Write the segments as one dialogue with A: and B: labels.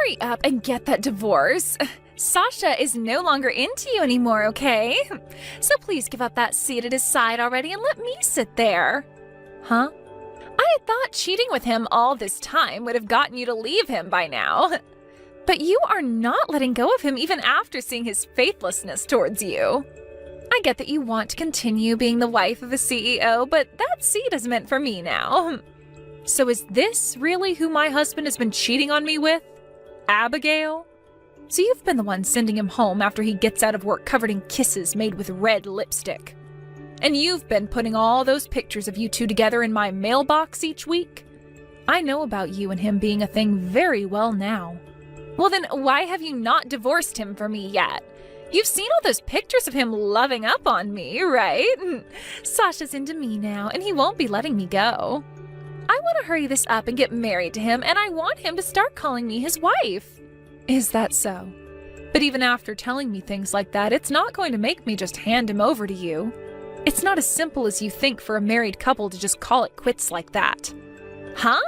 A: hurry up and get that divorce. Sasha is no longer into you anymore, okay? So please give up that seat at his side already and let me sit there. Huh? I had thought cheating with him all this time would have gotten you to leave him by now. But you are not letting go of him even after seeing his faithlessness towards you. I get that you want to continue being the wife of a CEO, but that seat is meant for me now. So is this really who my husband has been cheating on me with? Abigail? So you've been the one sending him home after he gets out of work covered in kisses made with red lipstick. And you've been putting all those pictures of you two together in my mailbox each week. I know about you and him being a thing very well now. Well then, why have you not divorced him for me yet? You've seen all those pictures of him loving up on me, right? Sasha's into me now, and he won't be letting me go. I want to hurry this up and get married to him, and I want him to start calling me his wife. Is that so? But even after telling me things like that, it's not going to make me just hand him over to you. It's not as simple as you think for a married couple to just call it quits like that. Huh?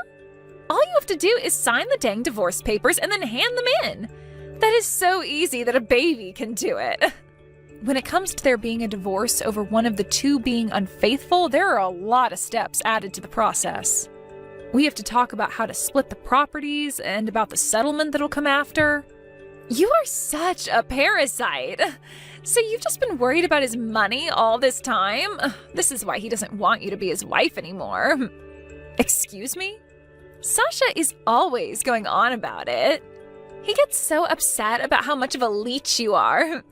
A: All you have to do is sign the dang divorce papers and then hand them in. That is so easy that a baby can do it. When it comes to there being a divorce over one of the two being unfaithful, there are a lot of steps added to the process. We have to talk about how to split the properties and about the settlement that'll come after. You are such a parasite. So you've just been worried about his money all this time? This is why he doesn't want you to be his wife anymore. Excuse me? Sasha is always going on about it. He gets so upset about how much of a leech you are,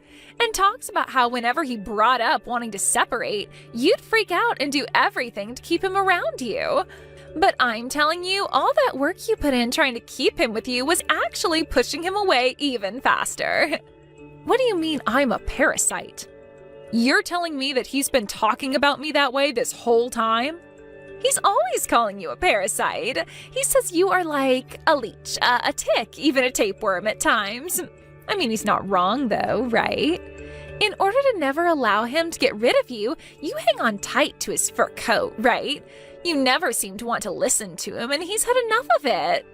A: and talks about how whenever he brought up wanting to separate, you'd freak out and do everything to keep him around you. But I'm telling you, all that work you put in trying to keep him with you was actually pushing him away even faster. What do you mean I'm a parasite? You're telling me that he's been talking about me that way this whole time? He's always calling you a parasite. He says you are like a leech, a tick, even a tapeworm at times. I mean, he's not wrong though, right? In order to never allow him to get rid of you, you hang on tight to his fur coat, right? You never seem to want to listen to him, and he's had enough of it.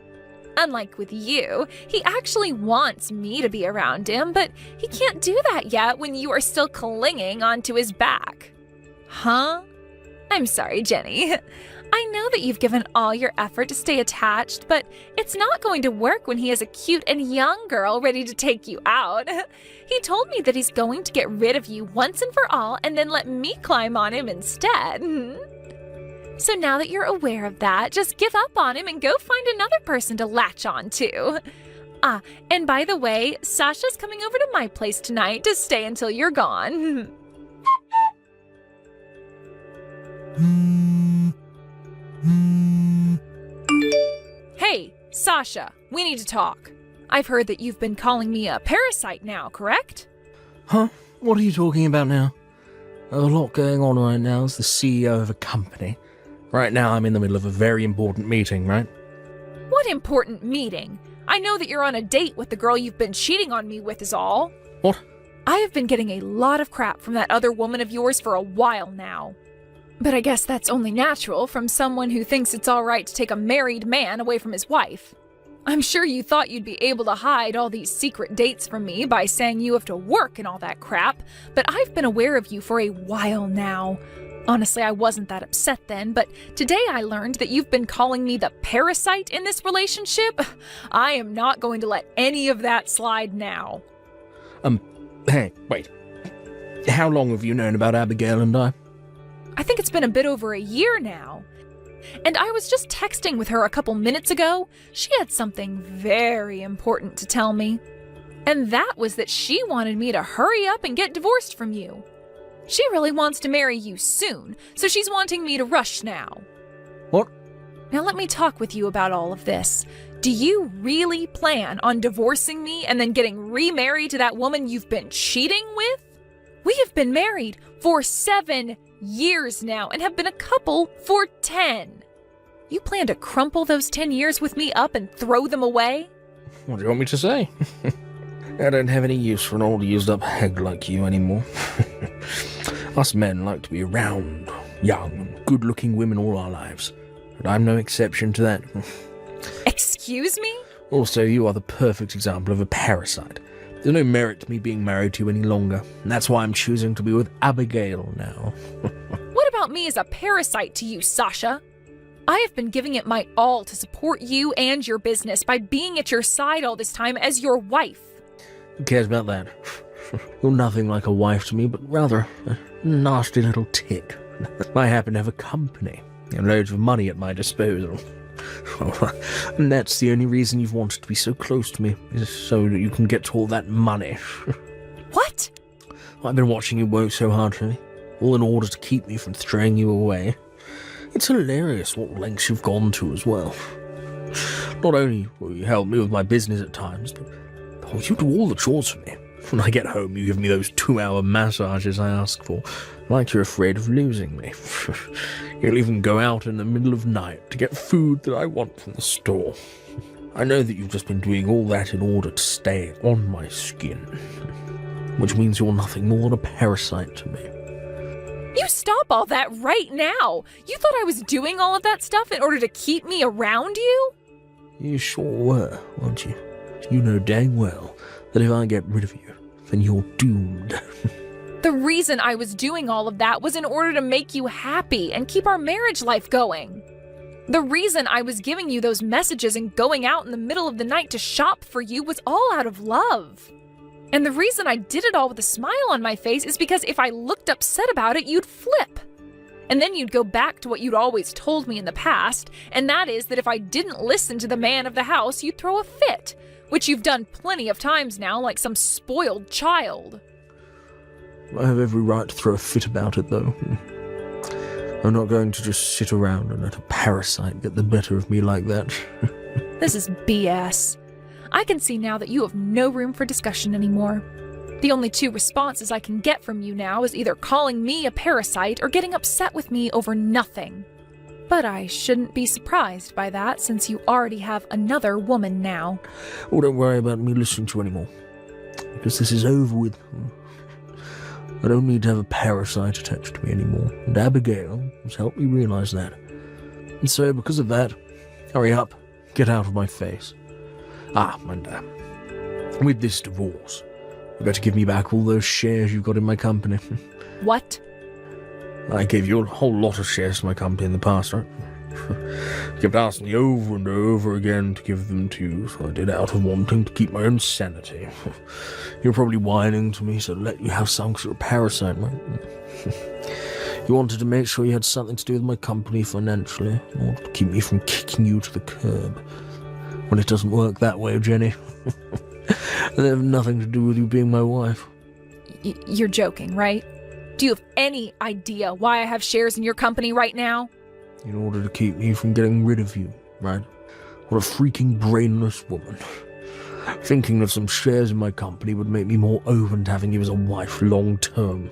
A: Unlike with you, he actually wants me to be around him, but he can't do that yet when you are still clinging onto his back. Huh? I'm sorry, Jenny. I know that you've given all your effort to stay attached, but it's not going to work when he is a cute and young girl ready to take you out. He told me that he's going to get rid of you once and for all and then let me climb on him instead. So now that you're aware of that, just give up on him and go find another person to latch on to. And by the way, Sasha's coming over to my place tonight to stay until you're gone. Hey, Sasha, we need to talk. I've heard that you've been calling me a parasite now, correct?
B: Huh? What are you talking about now? I have a lot going on right now as the CEO of a company. Right now I'm in the middle of a very important meeting, right?
A: What important meeting? I know that you're on a date with the girl you've been cheating on me with is all.
B: What?
A: I have been getting a lot of crap from that other woman of yours for a while now. But I guess that's only natural from someone who thinks it's all right to take a married man away from his wife. I'm sure you thought you'd be able to hide all these secret dates from me by saying you have to work and all that crap, but I've been aware of you for a while now. Honestly, I wasn't that upset then, but today I learned that you've been calling me the parasite in this relationship. I am not going to let any of that slide now.
B: Hey, wait. How long have you known about Abigail and I?
A: I think it's been a bit over a year now. And I was just texting with her a couple minutes ago. She had something very important to tell me. And that was that she wanted me to hurry up and get divorced from you. She really wants to marry you soon, so she's wanting me to rush now.
B: What?
A: Now let me talk with you about all of this. Do you really plan on divorcing me and then getting remarried to that woman you've been cheating with? We have been married for 7 years now and have been a couple for 10. You plan to crumple those 10 years with me up and throw them away?
B: What do you want me to say? I don't have any use for an old used-up hag like you anymore. Us men like to be around, young and good-looking women all our lives. But I'm no exception to that.
A: Excuse accuse me?
B: Also, you are the perfect example of a parasite. There's no merit to me being married to you any longer, and that's why I'm choosing to be with Abigail now.
A: What about me as a parasite to you, Sasha? I have been giving it my all to support you and your business by being at your side all this time as your wife.
B: Who cares about that? You're nothing like a wife to me, but rather a nasty little tick. I happen to have a company and loads of money at my disposal. And that's the only reason you've wanted to be so close to me, is so that you can get to all that money.
A: What?
B: I've been watching you work so hard for me, all in order to keep me from throwing you away. It's hilarious what lengths you've gone to as well. Not only will you help me with my business at times, but you do all the chores for me. When I get home, you give me those 2-hour massages I ask for, like you're afraid of losing me. You'll even go out in the middle of night to get food that I want from the store. I know that you've just been doing all that in order to stay on my skin, which means you're nothing more than a parasite to me.
A: You stop all that right now! You thought I was doing all of that stuff in order to keep me around you?
B: You sure were, weren't you? You know dang well that if I get rid of you, then you're doomed.
A: The reason I was doing all of that was in order to make you happy and keep our marriage life going. The reason I was giving you those messages and going out in the middle of the night to shop for you was all out of love. And the reason I did it all with a smile on my face is because if I looked upset about it, you'd flip. And then you'd go back to what you'd always told me in the past, and that is that if I didn't listen to the man of the house, you'd throw a fit, which you've done plenty of times now, like some spoiled child.
B: I have every right to throw a fit about it, though. I'm not going to just sit around and let a parasite get the better of me like that.
A: This is BS. I can see now that you have no room for discussion anymore. The only two responses I can get from you now is either calling me a parasite or getting upset with me over nothing. But I shouldn't be surprised by that, since you already have another woman now.
B: Oh, don't worry about me listening to you anymore, because this is over with. I don't need to have a parasite attached to me anymore, and Abigail has helped me realize that. And so, because of that, hurry up, get out of my face. And with this divorce, you better give me back all those shares you've got in my company.
A: What?
B: I gave you a whole lot of shares to my company in the past, right? You kept asking me over and over again to give them to you, so I did, out of wanting to keep my own sanity. You're probably whining to me, so let you have some sort of parasite, right? You wanted to make sure you had something to do with my company financially, in order to keep me from kicking you to the curb. Well, it doesn't work that way, Jenny. They have nothing to do with you being my wife.
A: You're joking, right? Do you have any idea why I have shares in your company right now?
B: In order to keep me from getting rid of you, right? What a freaking brainless woman. Thinking that some shares in my company would make me more open to having you as a wife long term.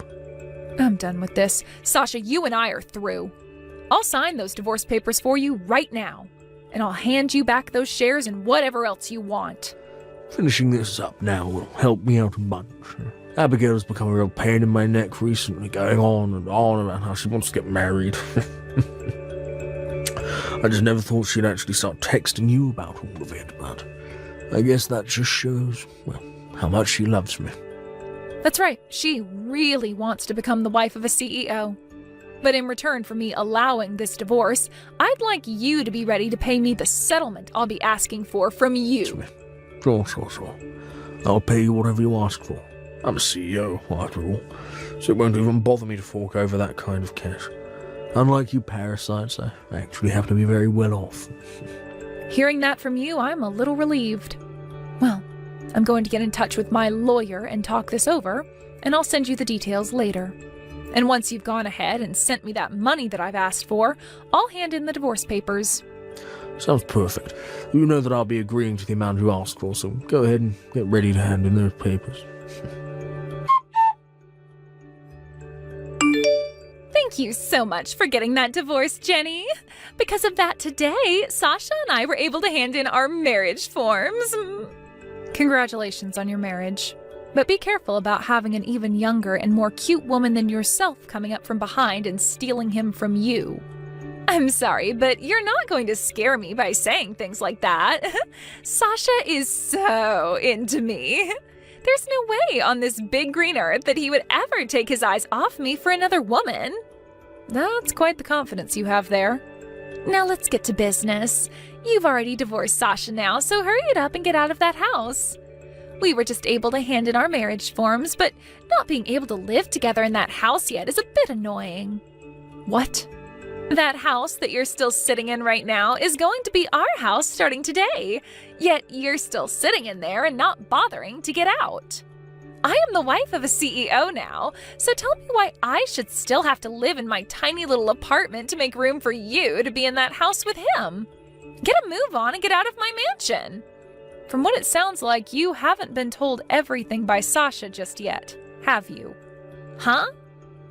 A: I'm done with this. Sasha, you and I are through. I'll sign those divorce papers for you right now, and I'll hand you back those shares and whatever else you want.
B: Finishing this up now will help me out a bunch. Abigail's become a real pain in my neck recently, going on about how she wants to get married. I just never thought she'd actually start texting you about all of it, but I guess that just shows, well, how much she loves me.
A: That's right, she really wants to become the wife of a CEO. But in return for me allowing this divorce, I'd like you to be ready to pay me the settlement I'll be asking for from you.
B: Sure. I'll pay you whatever you ask for. I'm a CEO, after all, so it won't even bother me to fork over that kind of cash. Unlike you parasites, I actually have to be very well off.
A: Hearing that from you, I'm a little relieved. Well, I'm going to get in touch with my lawyer and talk this over, and I'll send you the details later. And once you've gone ahead and sent me that money that I've asked for, I'll hand in the divorce papers.
B: Sounds perfect. You know that I'll be agreeing to the amount you asked for, so go ahead and get ready to hand in those papers.
A: Thank you so much for getting that divorce, Jenny. Because of that today, Sasha and I were able to hand in our marriage forms. Congratulations on your marriage. But be careful about having an even younger and more cute woman than yourself coming up from behind and stealing him from you. I'm sorry, but you're not going to scare me by saying things like that. Sasha is so into me. There's no way on this big green earth that he would ever take his eyes off me for another woman. That's quite the confidence you have there. Now let's get to business. You've already divorced Sasha now, so hurry it up and get out of that house. We were just able to hand in our marriage forms, but not being able to live together in that house yet is a bit annoying. What? That house that you're still sitting in right now is going to be our house starting today, yet you're still sitting in there and not bothering to get out. I am the wife of a CEO now, so tell me why I should still have to live in my tiny little apartment to make room for you to be in that house with him. Get a move on and get out of my mansion. From what it sounds like, you haven't been told everything by Sasha just yet, have you? Huh?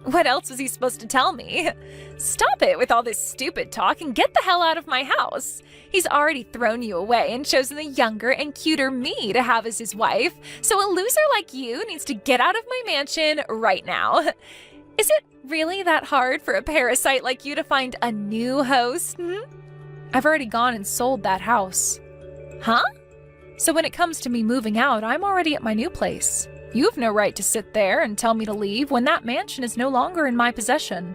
A: What else was he supposed to tell me? Stop it with all this stupid talk and get the hell out of my house. He's already thrown you away and chosen the younger and cuter me to have as his wife, so a loser like you needs to get out of my mansion right now. Is it really that hard for a parasite like you to find a new host? I've already gone and sold that house. Huh? So when it comes to me moving out, I'm already at my new place. You've no right to sit there and tell me to leave when that mansion is no longer in my possession.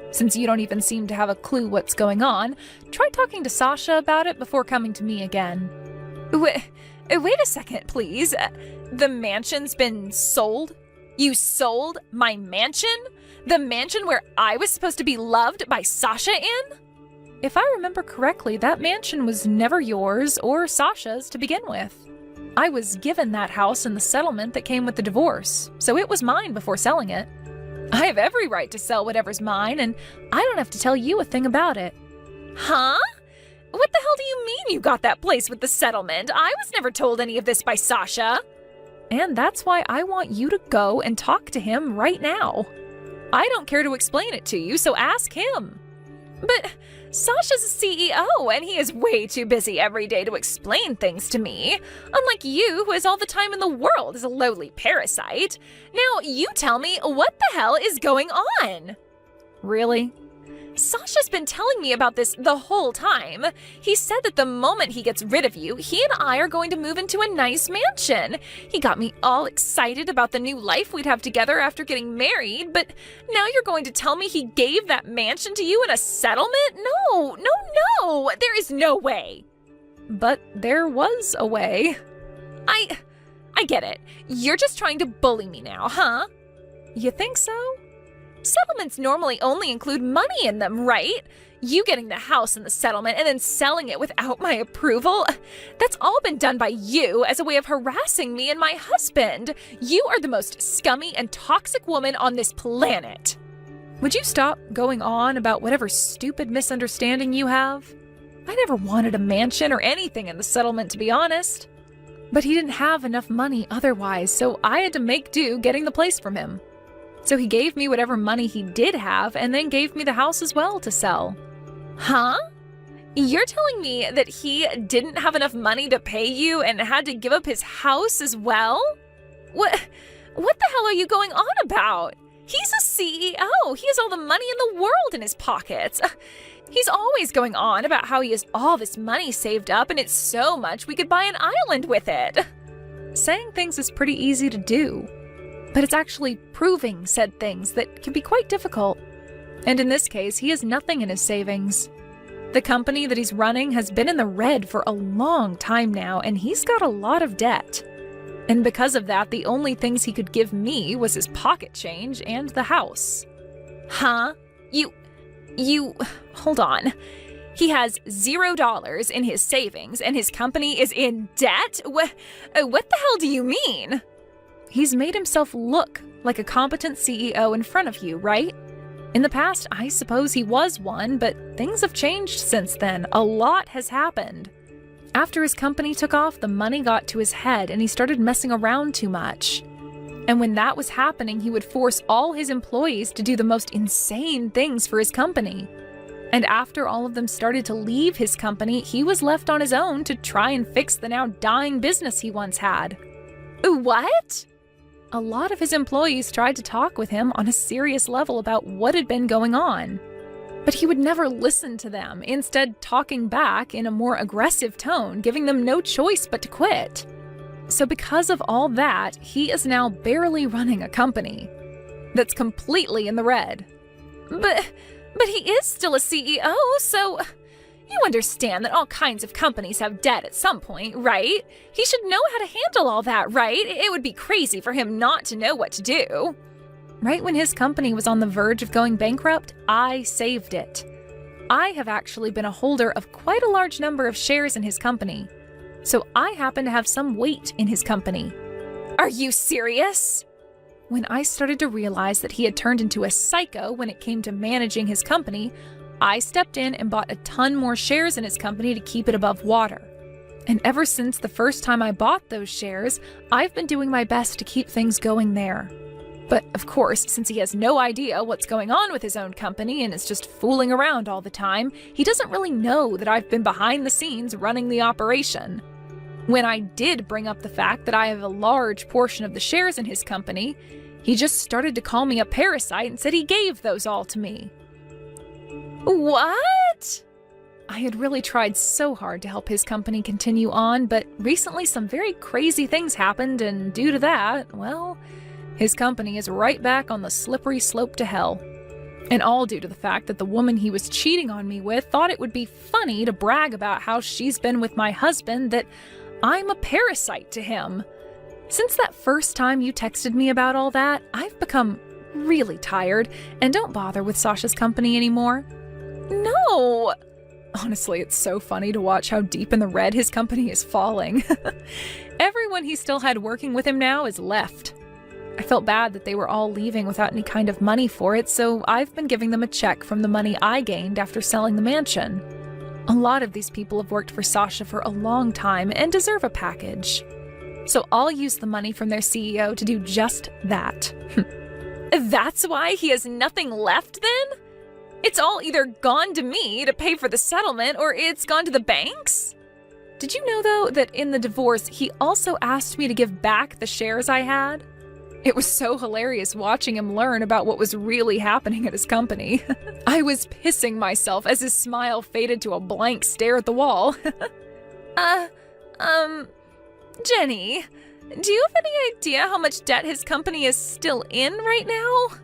A: Since you don't even seem to have a clue what's going on, try talking to Sasha about it before coming to me again. Wait a second, please. The mansion's been sold? You sold my mansion? The mansion where I was supposed to be loved by Sasha in? If I remember correctly, that mansion was never yours or Sasha's to begin with. I was given that house in the settlement that came with the divorce, so it was mine before selling it. I have every right to sell whatever's mine, and I don't have to tell you a thing about it. Huh? What the hell do you mean you got that place with the settlement? I was never told any of this by Sasha. And that's why I want you to go and talk to him right now. I don't care to explain it to you, so ask him. But Sasha's a CEO, and he is way too busy every day to explain things to me. Unlike you, who has all the time in the world as a lowly parasite. Now, you tell me, what the hell is going on? Really? Sasha's been telling me about this the whole time. He said that the moment he gets rid of you, he and I are going to move into a nice mansion. He got me all excited about the new life we'd have together after getting married, but now you're going to tell me he gave that mansion to you in a settlement? No, there is no way. But there was a way. I get it. You're just trying to bully me now, huh? You think so? Settlements normally only include money in them, right? You getting the house in the settlement and then selling it without my approval? That's all been done by you as a way of harassing me and my husband. You are the most scummy and toxic woman on this planet. Would you stop going on about whatever stupid misunderstanding you have? I never wanted a mansion or anything in the settlement, to be honest. But he didn't have enough money otherwise, so I had to make do getting the place from him. So he gave me whatever money he did have and then gave me the house as well to sell. Huh? You're telling me that he didn't have enough money to pay you and had to give up his house as well? What the hell are you going on about? He's a CEO. He has all the money in the world in his pockets. He's always going on about how he has all this money saved up and it's so much we could buy an island with it. Saying things is pretty easy to do. But it's actually proving said things that can be quite difficult. And in this case, he has nothing in his savings. The company that he's running has been in the red for a long time now, and he's got a lot of debt. And because of that, the only things he could give me was his pocket change and the house. Huh? Hold on. He has $0 in his savings, and his company is in debt? What the hell do you mean? He's made himself look like a competent CEO in front of you, right? In the past, I suppose he was one, but things have changed since then. A lot has happened. After his company took off, the money got to his head and he started messing around too much. And when that was happening, he would force all his employees to do the most insane things for his company. And after all of them started to leave his company, he was left on his own to try and fix the now dying business he once had. What? A lot of his employees tried to talk with him on a serious level about what had been going on. But he would never listen to them, instead talking back in a more aggressive tone, giving them no choice but to quit. So because of all that, he is now barely running a company that's completely in the red. But he is still a CEO, so you understand that all kinds of companies have debt at some point, right? He should know how to handle all that, right? It would be crazy for him not to know what to do. Right when his company was on the verge of going bankrupt, I saved it. I have actually been a holder of quite a large number of shares in his company, so I happen to have some weight in his company. Are you serious? When I started to realize that he had turned into a psycho when it came to managing his company, I stepped in and bought a ton more shares in his company to keep it above water. And ever since the first time I bought those shares, I've been doing my best to keep things going there. But of course, since he has no idea what's going on with his own company and is just fooling around all the time, he doesn't really know that I've been behind the scenes running the operation. When I did bring up the fact that I have a large portion of the shares in his company, he just started to call me a parasite and said he gave those all to me. What? I had really tried so hard to help his company continue on, but recently some very crazy things happened, and due to that, well, his company is right back on the slippery slope to hell. And all due to the fact that the woman he was cheating on me with thought it would be funny to brag about how she's been with my husband, that I'm a parasite to him. Since that first time you texted me about all that, I've become really tired and don't bother with Sasha's company anymore. No! Honestly, it's so funny to watch how deep in the red his company is falling. Everyone he still had working with him now is left. I felt bad that they were all leaving without any kind of money for it, so I've been giving them a check from the money I gained after selling the mansion. A lot of these people have worked for Sasha for a long time and deserve a package. So I'll use the money from their CEO to do just that. That's why he has nothing left then? It's all either gone to me to pay for the settlement or it's gone to the banks? Did you know, though, that in the divorce, he also asked me to give back the shares I had? It was so hilarious watching him learn about what was really happening at his company. I was pissing myself as his smile faded to a blank stare at the wall. Jenny, do you have any idea how much debt his company is still in right now?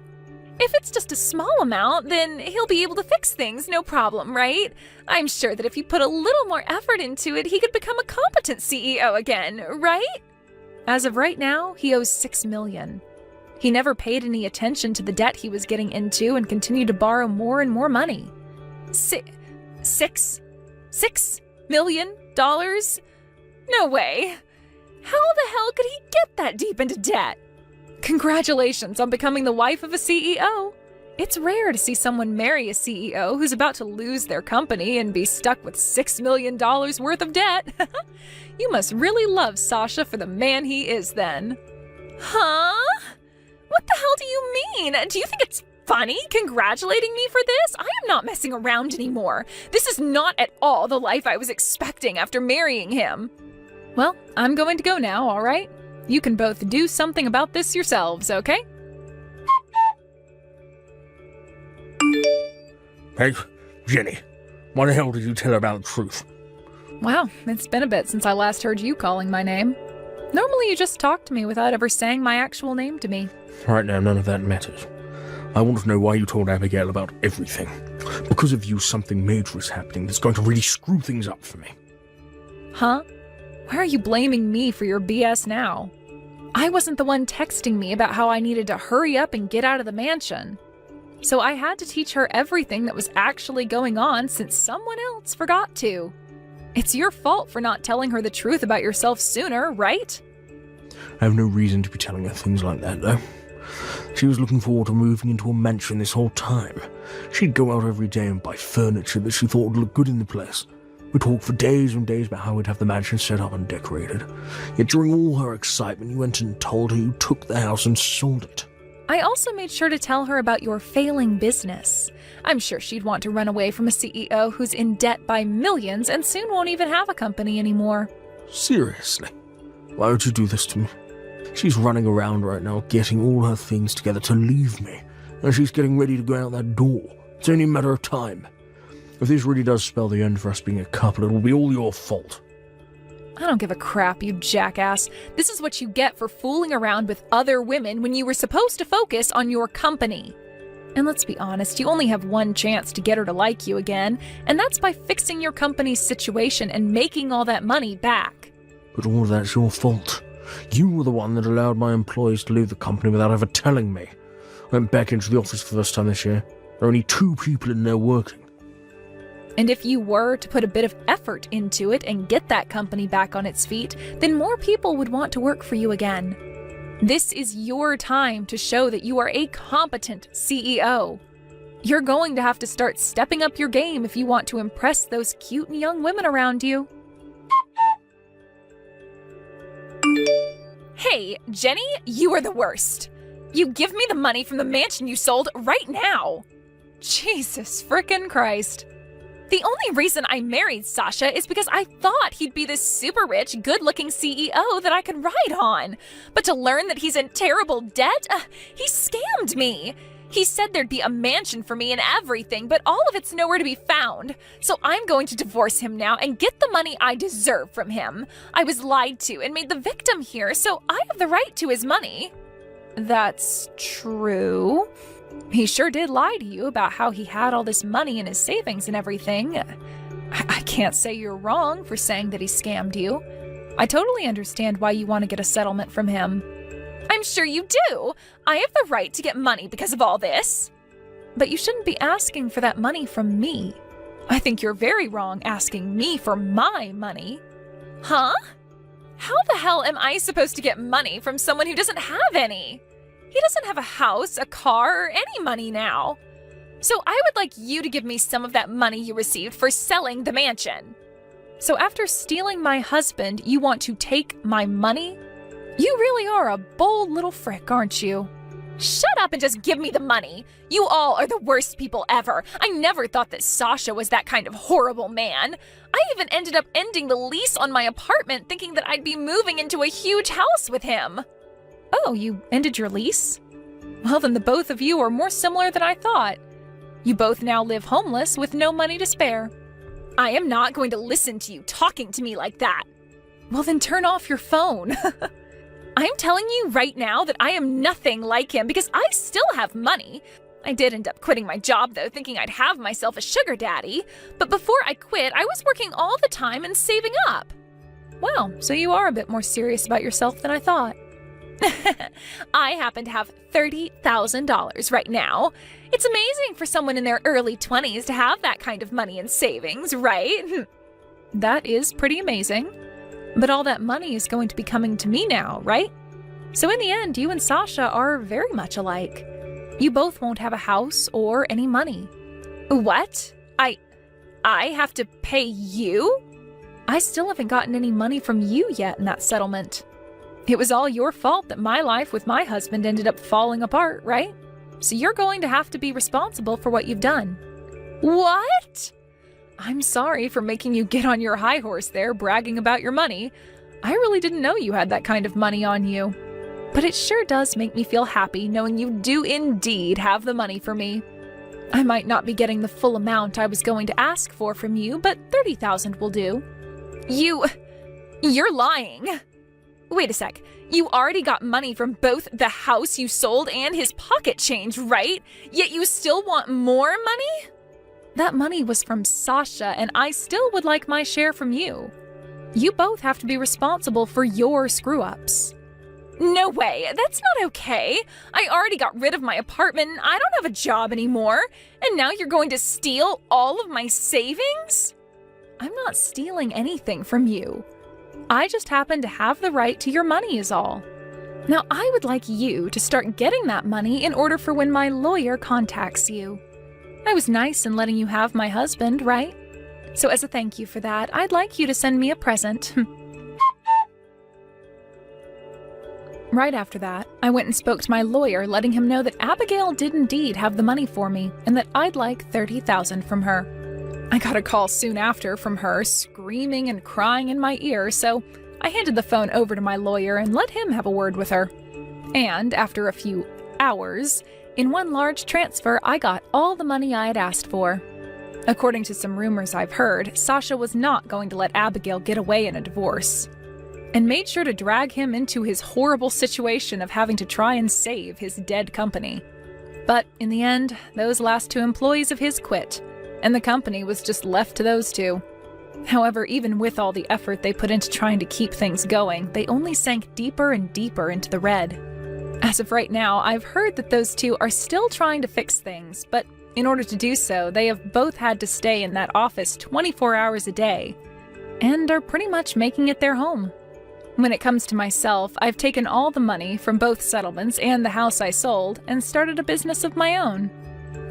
A: If it's just a small amount, then he'll be able to fix things, no problem, right? I'm sure that if he put a little more effort into it, he could become a competent CEO again, right? As of right now, he owes $6 million. He never paid any attention to the debt he was getting into and continued to borrow more and more money. $6 million? No way. How the hell could he get that deep into debt? Congratulations on becoming the wife of a CEO. It's rare to see someone marry a CEO who's about to lose their company and be stuck with $6 million worth of debt. You must really love Sasha for the man he is then. Huh? What the hell do you mean? Do you think it's funny congratulating me for this? I am not messing around anymore. This is not at all the life I was expecting after marrying him. Well, I'm going to go now, all right? You can both do something about this yourselves, okay?
B: Hey, Jenny, why the hell did you tell her about the truth?
A: Wow, it's been a bit since I last heard you calling my name. Normally you just talk to me without ever saying my actual name to me.
B: Right now, none of that matters. I want to know why you told Abigail about everything. Because of you, something major is happening that's going to really screw things up for me.
A: Huh? Why are you blaming me for your BS now? I wasn't the one texting me about how I needed to hurry up and get out of the mansion. So I had to teach her everything that was actually going on since someone else forgot to. It's your fault for not telling her the truth about yourself sooner, right?
B: I have no reason to be telling her things like that, though. She was looking forward to moving into a mansion this whole time. She'd go out every day and buy furniture that she thought would look good in the place. We talked for days and days about how we'd have the mansion set up and decorated. Yet during all her excitement, you went and told her you took the house and sold it.
A: I also made sure to tell her about your failing business. I'm sure she'd want to run away from a CEO who's in debt by millions and soon won't even have a company anymore.
B: Seriously? Why would you do this to me? She's running around right now getting all her things together to leave me, and she's getting ready to go out that door, It's only a matter of time. If this really does spell the end for us being a couple, it'll be all your fault.
A: I don't give a crap, you jackass. This is what you get for fooling around with other women when you were supposed to focus on your company. And let's be honest, you only have one chance to get her to like you again, and that's by fixing your company's situation and making all that money back.
B: But all of that's your fault. You were the one that allowed my employees to leave the company without ever telling me. I went back into the office for the first time this year. There are only 2 people in there working.
A: And if you were to put a bit of effort into it and get that company back on its feet, then more people would want to work for you again. This is your time to show that you are a competent CEO. You're going to have to start stepping up your game if you want to impress those cute young women around you. Hey, Jenny, you are the worst. You give me the money from the mansion you sold right now. Jesus frickin' Christ. The only reason I married Sasha is because I thought he'd be this super rich, good-looking CEO that I could ride on. But to learn that he's in terrible debt, he scammed me. He said there'd be a mansion for me and everything, but all of it's nowhere to be found. So I'm going to divorce him now and get the money I deserve from him. I was lied to and made the victim here, so I have the right to his money. That's true. He sure did lie to you about how he had all this money in his savings and everything. I can't say you're wrong for saying that he scammed you. I totally understand why you want to get a settlement from him. I'm sure you do. I have the right to get money because of all this. But you shouldn't be asking for that money from me. I think you're very wrong asking me for my money. Huh? How the hell am I supposed to get money from someone who doesn't have any? He doesn't have a house, a car, or any money now. So I would like you to give me some of that money you received for selling the mansion. So after stealing my husband, you want to take my money? You really are a bold little frick, aren't you? Shut up and just give me the money. You all are the worst people ever. I never thought that Sasha was that kind of horrible man. I even ended up ending the lease on my apartment thinking that I'd be moving into a huge house with him. Oh, you ended your lease? Well, then the both of you are more similar than I thought. You both now live homeless with no money to spare. I am not going to listen to you talking to me like that. Well, then turn off your phone. I'm telling you right now that I am nothing like him because I still have money. I did end up quitting my job, though, thinking I'd have myself a sugar daddy. But before I quit, I was working all the time and saving up. Well, so you are a bit more serious about yourself than I thought. I happen to have $30,000 right now. It's amazing for someone in their early 20s to have that kind of money in savings, right? That is pretty amazing. But all that money is going to be coming to me now, right? So in the end, you and Sasha are very much alike. You both won't have a house or any money. What? I have to pay you? I still haven't gotten any money from you yet in that settlement. It was all your fault that my life with my husband ended up falling apart, right? So you're going to have to be responsible for what you've done. What? I'm sorry for making you get on your high horse there, bragging about your money. I really didn't know you had that kind of money on you. But it sure does make me feel happy knowing you do indeed have the money for me. I might not be getting the full amount I was going to ask for from you, but $30,000 will do. You're lying. Wait a sec. You already got money from both the house you sold and his pocket change, right? Yet you still want more money? That money was from Sasha, and I still would like my share from you. You both have to be responsible for your screw-ups. No way, that's not okay. I already got rid of my apartment, I don't have a job anymore, and now you're going to steal all of my savings? I'm not stealing anything from you. I just happen to have the right to your money is all. Now I would like you to start getting that money in order for when my lawyer contacts you. I was nice in letting you have my husband, right? So as a thank you for that, I'd like you to send me a present. Right after that, I went and spoke to my lawyer, letting him know that Abigail did indeed have the money for me and that I'd like $30,000 from her. I got a call soon after from her, screaming and crying in my ear, so I handed the phone over to my lawyer and let him have a word with her. And after a few hours, In one large transfer, I got all the money I had asked for. According to some rumors I've heard, Sasha was not going to let Abigail get away in a divorce, and made sure to drag him into his horrible situation of having to try and save his dead company. But in the end, those last 2 employees of his quit, and the company was just left to those 2. However, even with all the effort they put into trying to keep things going, they only sank deeper and deeper into the red. As of right now, I've heard that those 2 are still trying to fix things, but in order to do so, they have both had to stay in that office 24 hours a day, and are pretty much making it their home. When it comes to myself, I've taken all the money from both settlements and the house I sold and started a business of my own.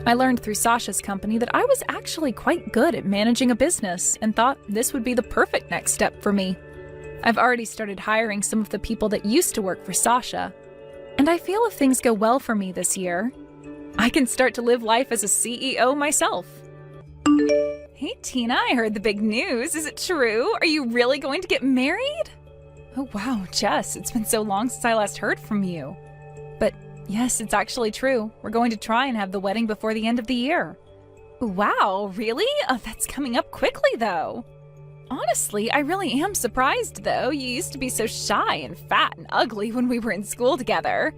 A: I learned through Sasha's company that I was actually quite good at managing a business and thought this would be the perfect next step for me. I've already started hiring some of the people that used to work for Sasha, and I feel if things go well for me this year, I can start to live life as a CEO myself. Hey Tina, I heard the big news. Is it true? Are you really going to get married? Oh wow, Jess, it's been so long since I last heard from you. But yes, it's actually true. We're going to try and have the wedding before the end of the year. Wow, really? Oh, that's coming up quickly though. Honestly, I really am surprised though. You used to be so shy and fat and ugly when we were in school together.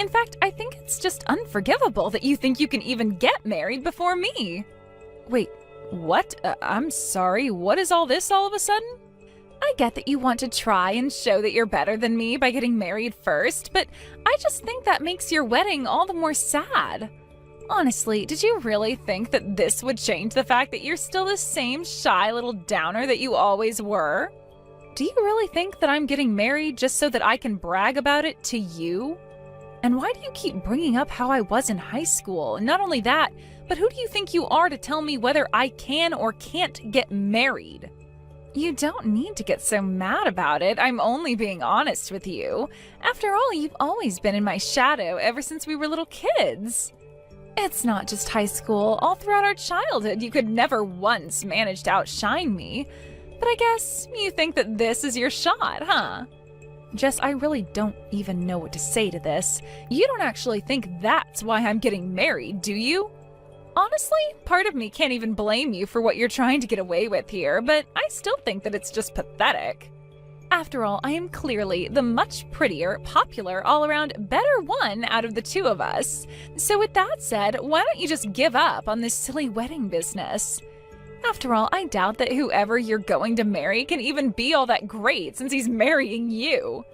A: In fact, I think it's just unforgivable that you think you can even get married before me. Wait, what? I'm sorry, what is all this all of a sudden? I get that you want to try and show that you're better than me by getting married first, but I just think that makes your wedding all the more sad. Honestly, did you really think that this would change the fact that you're still the same shy little downer that you always were? Do you really think that I'm getting married just so that I can brag about it to you? And why do you keep bringing up how I was in high school? And not only that, but who do you think you are to tell me whether I can or can't get married? You don't need to get so mad about it. I'm only being honest with you. After all, you've always been in my shadow ever since we were little kids. It's not just high school. All throughout our childhood, you could never once manage to outshine me. But I guess you think that this is your shot, huh? Jess, I really don't even know what to say to this. You don't actually think that's why I'm getting married, do you? Honestly, part of me can't even blame you for what you're trying to get away with here, but I still think that it's just pathetic. After all, I am clearly the much prettier, popular, all-around better one out of the 2 of us. So with that said, why don't you just give up on this silly wedding business? After all, I doubt that whoever you're going to marry can even be all that great since he's marrying you.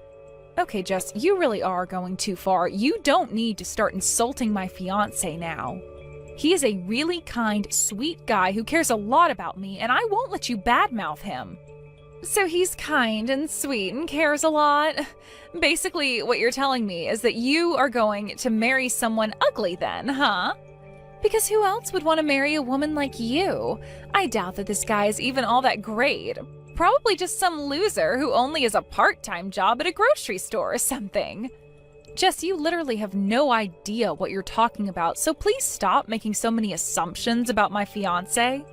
A: Okay, Jess, you really are going too far. You don't need to start insulting my fiancé now. He is a really kind, sweet guy who cares a lot about me, and I won't let you badmouth him. So he's kind and sweet and cares a lot? Basically, what you're telling me is that you are going to marry someone ugly then, huh? Because who else would want to marry a woman like you? I doubt that this guy is even all that great. Probably just some loser who only has a part-time job at a grocery store or something. Jess, you literally have no idea what you're talking about, so please stop making so many assumptions about my fiancé.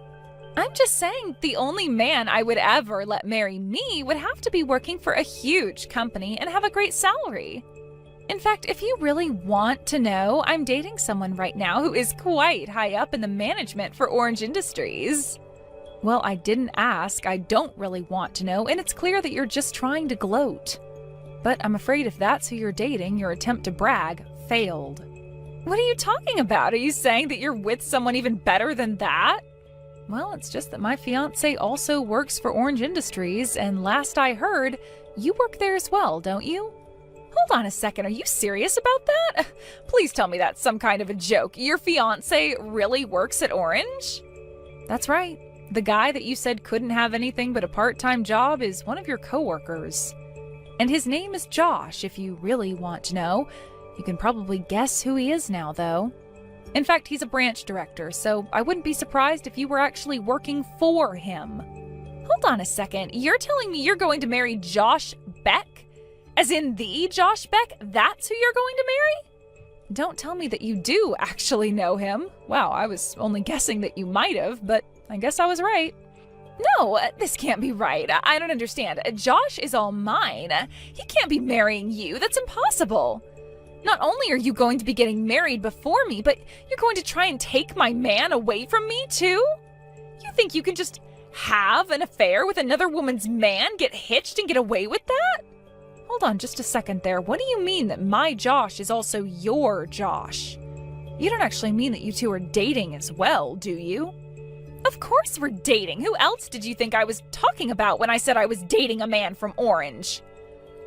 A: I'm just saying the only man I would ever let marry me would have to be working for a huge company and have a great salary. In fact, if you really want to know, I'm dating someone right now who is quite high up in the management for Orange Industries. Well, I didn't ask, I don't really want to know, and it's clear that you're just trying to gloat. But I'm afraid if that's who you're dating, your attempt to brag failed. What are you talking about? Are you saying that you're with someone even better than that? Well, it's just that my fiancé also works for Orange Industries, and last I heard, you work there as well, don't you? Hold on a second, are you serious about that? Please tell me that's some kind of a joke. Your fiancé really works at Orange? That's right. The guy that you said couldn't have anything but a part-time job is one of your coworkers. And his name is Josh, if you really want to know. You can probably guess who he is now, though. In fact, he's a branch director, so I wouldn't be surprised if you were actually working for him. Hold on a second, you're telling me you're going to marry Josh Beck? As in the Josh Beck? That's who you're going to marry? Don't tell me that you do actually know him. Wow, I was only guessing that you might have, but I guess I was right. No, this can't be right. I don't understand. Josh is all mine. He can't be marrying you. That's impossible. Not only are you going to be getting married before me, but you're going to try and take my man away from me too? You think you can just have an affair with another woman's man, get hitched and get away with that? Hold on just a second there. What do you mean that my Josh is also your Josh? You don't actually mean that you two are dating as well, do you? Of course we're dating. Who else did you think I was talking about when I said I was dating a man from Orange?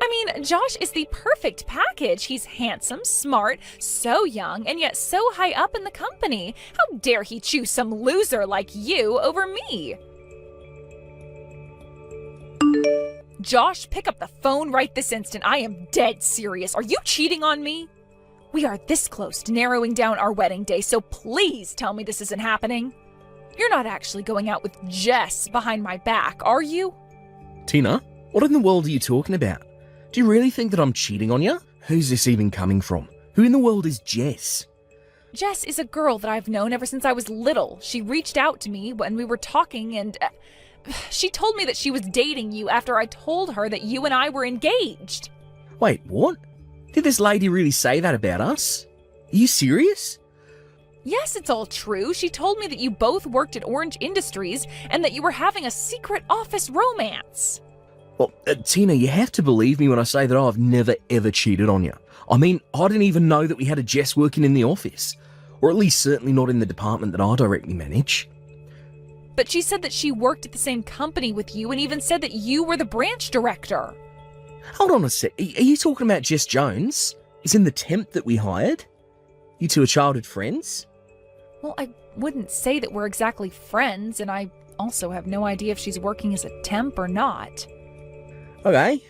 A: I mean, Josh is the perfect package. He's handsome, smart, so young, and yet so high up in the company. How dare he choose some loser like you over me? Josh, pick up the phone right this instant. I am dead serious. Are you cheating on me? We are this close to narrowing down our wedding day, so please tell me this isn't happening. You're not actually going out with Jess behind my back, are you?
C: Tina, what in the world are you talking about? Do you really think that I'm cheating on you? Who's this even coming from? Who in the world is Jess?
A: Jess is a girl that I've known ever since I was little. She reached out to me when we were talking and she told me that she was dating you after I told her that you and I were engaged.
C: Wait, what? Did this lady really say that about us? Are you serious?
A: Yes, it's all true. She told me that you both worked at Orange Industries and that you were having a secret office romance.
C: Well, Tina, you have to believe me when I say that I've never ever cheated on you. I mean, I didn't even know that we had a Jess working in the office. Or at least certainly not in the department that I directly manage.
A: But she said that she worked at the same company with you and even said that you were the branch director.
C: Hold on a sec. Are you talking about Jess Jones? Is in the temp that we hired? You two are childhood friends?
A: Well, I wouldn't say that we're exactly friends, and I also have no idea if she's working as a temp or not.
C: Okay.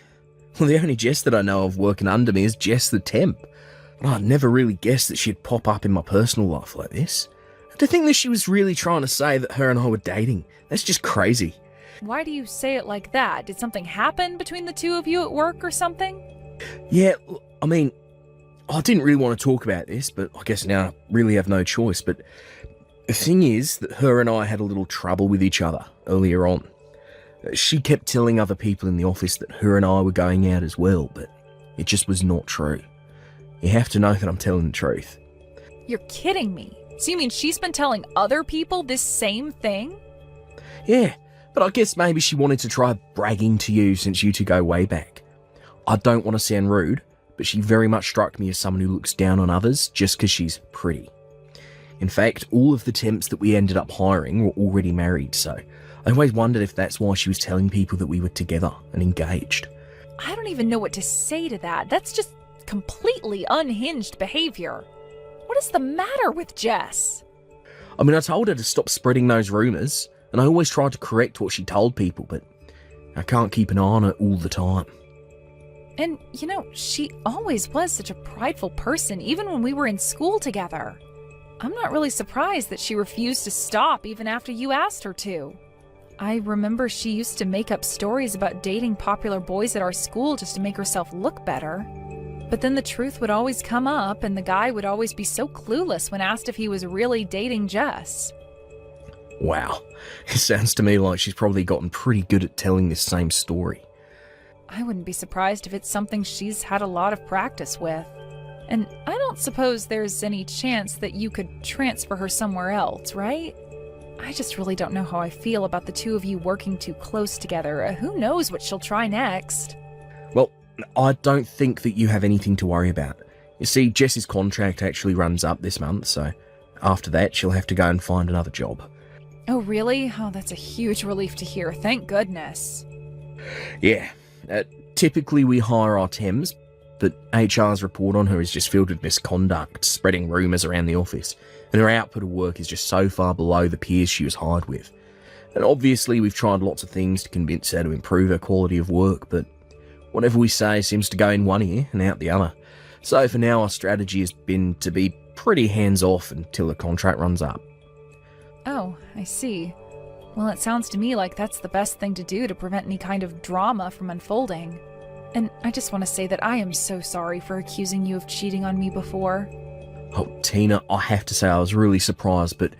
C: Well, the only Jess that I know of working under me is Jess the temp. I'd never really guessed that she'd pop up in my personal life like this. To think that she was really trying to say that her and I were dating, that's just crazy.
A: Why do you say it like that? Did something happen between the two of you at work or something?
C: Yeah, I mean, I didn't really want to talk about this, but I guess now I really have no choice. But the thing is that her and I had a little trouble with each other earlier on. She kept telling other people in the office that her and I were going out as well, but it just was not true. You have to know that I'm telling the truth.
A: You're kidding me. So you mean she's been telling other people this same thing?
C: Yeah, but I guess maybe she wanted to try bragging to you since you two go way back. I don't want to sound rude, but she very much struck me as someone who looks down on others just because she's pretty. In fact, all of the temps that we ended up hiring were already married, so I always wondered if that's why she was telling people that we were together and engaged.
A: I don't even know what to say to that. That's just completely unhinged behavior. What is the matter with Jess?
C: I mean, I told her to stop spreading those rumours, and I always tried to correct what she told people, but I can't keep an eye on her all the time.
A: And, you know, she always was such a prideful person, even when we were in school together. I'm not really surprised that she refused to stop even after you asked her to. I remember she used to make up stories about dating popular boys at our school just to make herself look better. But then the truth would always come up, and the guy would always be so clueless when asked if he was really dating Jess.
C: Wow, it sounds to me like she's probably gotten pretty good at telling this same story.
A: I wouldn't be surprised if it's something she's had a lot of practice with. And I don't suppose there's any chance that you could transfer her somewhere else, right? I just really don't know how I feel about the two of you working too close together. Who knows what she'll try next?
C: Well, I don't think that you have anything to worry about. You see, Jess's contract actually runs up this month, so after that she'll have to go and find another job.
A: Oh, really? Oh, that's a huge relief to hear. Thank goodness.
C: Yeah, typically we hire our temps, but HR's report on her is just filled with misconduct, spreading rumours around the office, and her output of work is just so far below the peers she was hired with. And obviously we've tried lots of things to convince her to improve her quality of work, but whatever we say seems to go in one ear and out the other. So for now, our strategy has been to be pretty hands-off until the contract runs up.
A: Oh, I see. Well, it sounds to me like that's the best thing to do to prevent any kind of drama from unfolding. And I just want to say that I am so sorry for accusing you of cheating on me before.
C: Oh, Tina, I have to say I was really surprised, but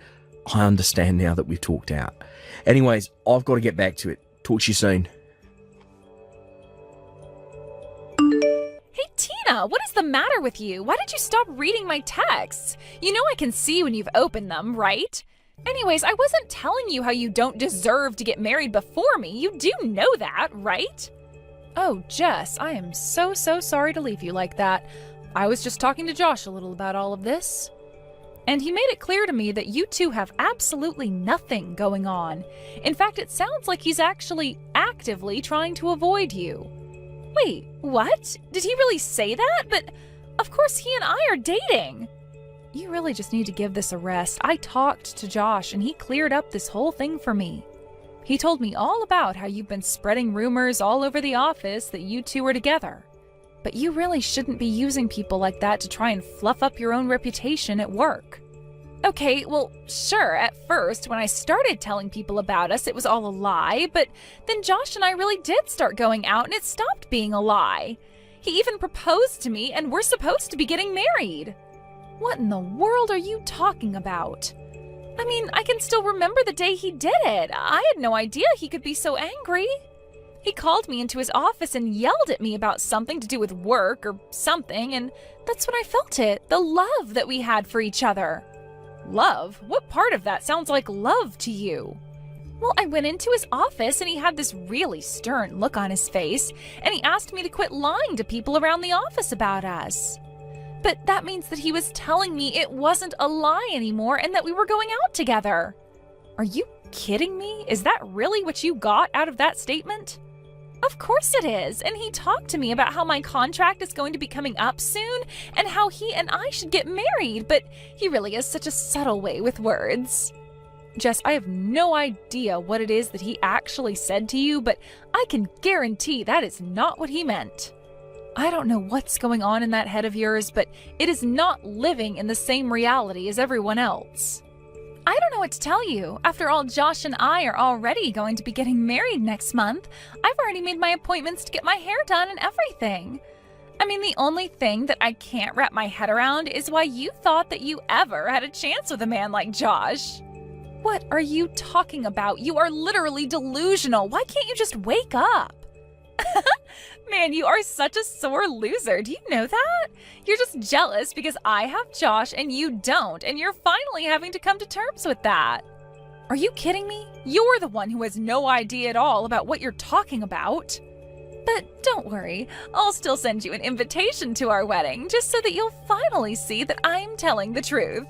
C: I understand now that we've talked out. Anyways, I've got to get back to it. Talk to you soon.
A: Hey, Tina, Lena, what is the matter with you? Why did you stop reading my texts? You know I can see when you've opened them, right? Anyways, I wasn't telling you how you don't deserve to get married before me. You do know that, right? Oh, Jess, I am so sorry to leave you like that. I was just talking to Josh a little about all of this. And he made it clear to me that you two have absolutely nothing going on. In fact, it sounds like he's actually actively trying to avoid you. Wait, what? Did he really say that? But of course he and I are dating. You really just need to give this a rest. I talked to Josh and he cleared up this whole thing for me. He told me all about how you've been spreading rumors all over the office that you two are together. But you really shouldn't be using people like that to try and fluff up your own reputation at work. Okay, well, sure, at first, when I started telling people about us, it was all a lie, but then Josh and I really did start going out and it stopped being a lie. He even proposed to me and we're supposed to be getting married. What in the world are you talking about? I mean, I can still remember the day he did it. I had no idea he could be so angry. He called me into his office and yelled at me about something to do with work or something, and that's when I felt it, the love that we had for each other. Love? What part of that sounds like love to you? Well, I went into his office and he had this really stern look on his face, and he asked me to quit lying to people around the office about us. But that means that he was telling me it wasn't a lie anymore and that we were going out together. Are you kidding me? Is that really what you got out of that statement? Of course it is, and he talked to me about how my contract is going to be coming up soon and how he and I should get married, but he really has such a subtle way with words. Jess, I have no idea what it is that he actually said to you, but I can guarantee that is not what he meant. I don't know what's going on in that head of yours, but it is not living in the same reality as everyone else. I don't know what to tell you. After all, Josh and I are already going to be getting married next month. I've already made my appointments to get my hair done and everything. I mean, the only thing that I can't wrap my head around is why you thought that you ever had a chance with a man like Josh. What are you talking about? You are literally delusional. Why can't you just wake up? Man, you are such a sore loser. Do you know that? You're just jealous because I have Josh and you don't, and you're finally having to come to terms with that. Are you kidding me? You're the one who has no idea at all about what you're talking about. But don't worry, I'll still send you an invitation to our wedding just so that you'll finally see that I'm telling the truth.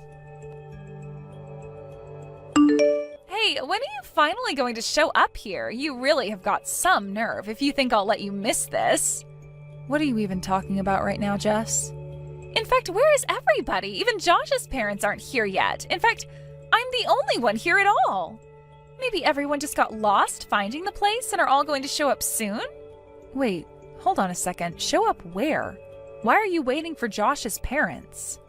A: Hey, when are you finally going to show up here? You really have got some nerve if you think I'll let you miss this. What are you even talking about right now, Jess? In fact, where is everybody? Even Josh's parents aren't here yet. In fact, I'm the only one here at all. Maybe everyone just got lost finding the place and are all going to show up soon? Wait, hold on a second. Show up where? Why are you waiting for Josh's parents?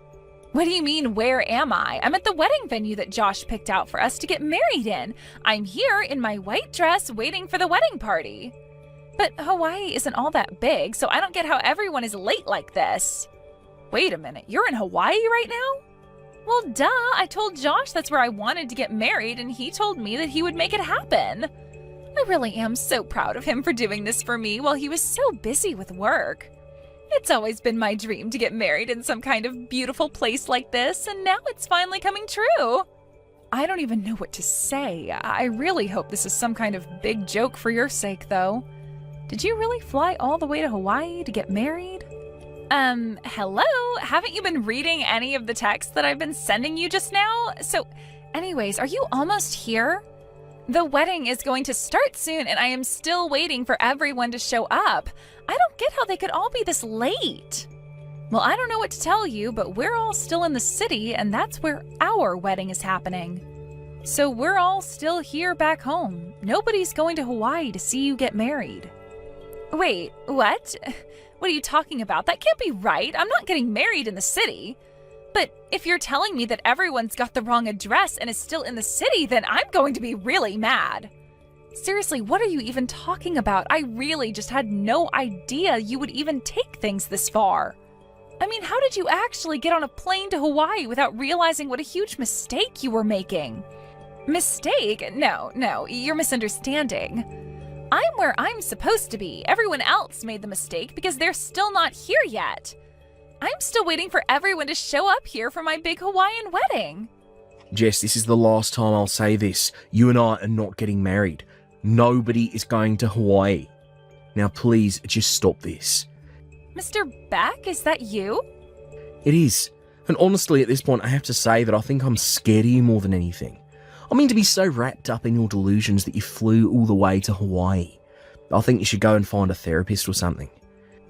A: What do you mean, where am I? I'm at the wedding venue that Josh picked out for us to get married in. I'm here in my white dress waiting for the wedding party. But Hawaii isn't all that big, so I don't get how everyone is late like this. Wait a minute, you're in Hawaii right now? Well, duh, I told Josh that's where I wanted to get married, and he told me that he would make it happen. I really am so proud of him for doing this for me while he was so busy with work. It's always been my dream to get married in some kind of beautiful place like this, and now it's finally coming true. I don't even know what to say. I really hope this is some kind of big joke for your sake, though. Did you really fly all the way to Hawaii to get married? Hello? Haven't you been reading any of the texts that I've been sending you just now? So, anyways, are you almost here? The wedding is going to start soon, and I am still waiting for everyone to show up. I don't get how they could all be this late. Well, I don't know what to tell you, but we're all still in the city, and that's where our wedding is happening. So we're all still here back home. Nobody's going to Hawaii to see you get married. Wait, what? What are you talking about? That can't be right. I'm not getting married in the city. But if you're telling me that everyone's got the wrong address and is still in the city, then I'm going to be really mad. Seriously, what are you even talking about? I really just had no idea you would even take things this far. I mean, how did you actually get on a plane to Hawaii without realizing what a huge mistake you were making? Mistake? No, you're misunderstanding. I'm where I'm supposed to be. Everyone else made the mistake because they're still not here yet. I'm still waiting for everyone to show up here for my big Hawaiian wedding.
C: Jess, this is the last time I'll say this. You and I are not getting married. Nobody is going to Hawaii. Now please, just stop this.
A: Mr. Beck, is that you?
C: It is. And honestly, at this point, I have to say that I think I'm scared of you more than anything. I mean, to be so wrapped up in your delusions that you flew all the way to Hawaii. I think you should go and find a therapist or something.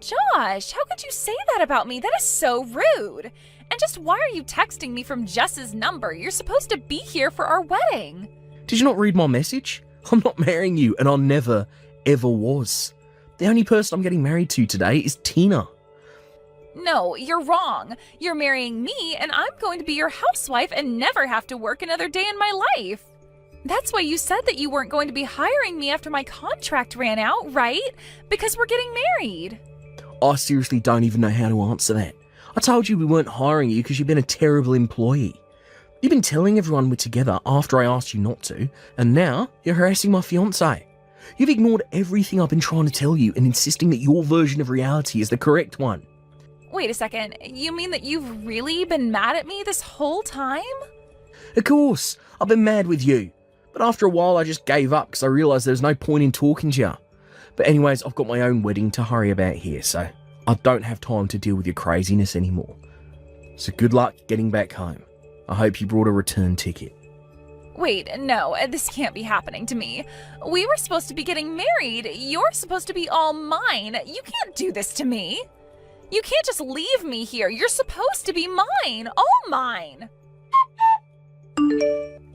A: Josh, how could you say that about me? That is so rude. And just why are you texting me from Jess's number? You're supposed to be here for our wedding.
C: Did you not read my message? I'm not marrying you, and I never, ever was. The only person I'm getting married to today is Tina.
A: No, you're wrong. You're marrying me, and I'm going to be your housewife and never have to work another day in my life. That's why you said that you weren't going to be hiring me after my contract ran out, right? Because we're getting married.
C: I seriously don't even know how to answer that. I told you we weren't hiring you because you've been a terrible employee. You've been telling everyone we're together after I asked you not to, and now you're harassing my fiancé. You've ignored everything I've been trying to tell you and insisting that your version of reality is the correct one.
A: Wait a second, you mean that you've really been mad at me this whole time?
C: Of course, I've been mad with you. But after a while I just gave up because I realised there was no point in talking to you. But anyways, I've got my own wedding to hurry about here, so I don't have time to deal with your craziness anymore. So good luck getting back home. I hope you brought a return ticket.
A: Wait, no, this can't be happening to me. We were supposed to be getting married. You're supposed to be all mine. You can't do this to me. You can't just leave me here. You're supposed to be mine, all mine.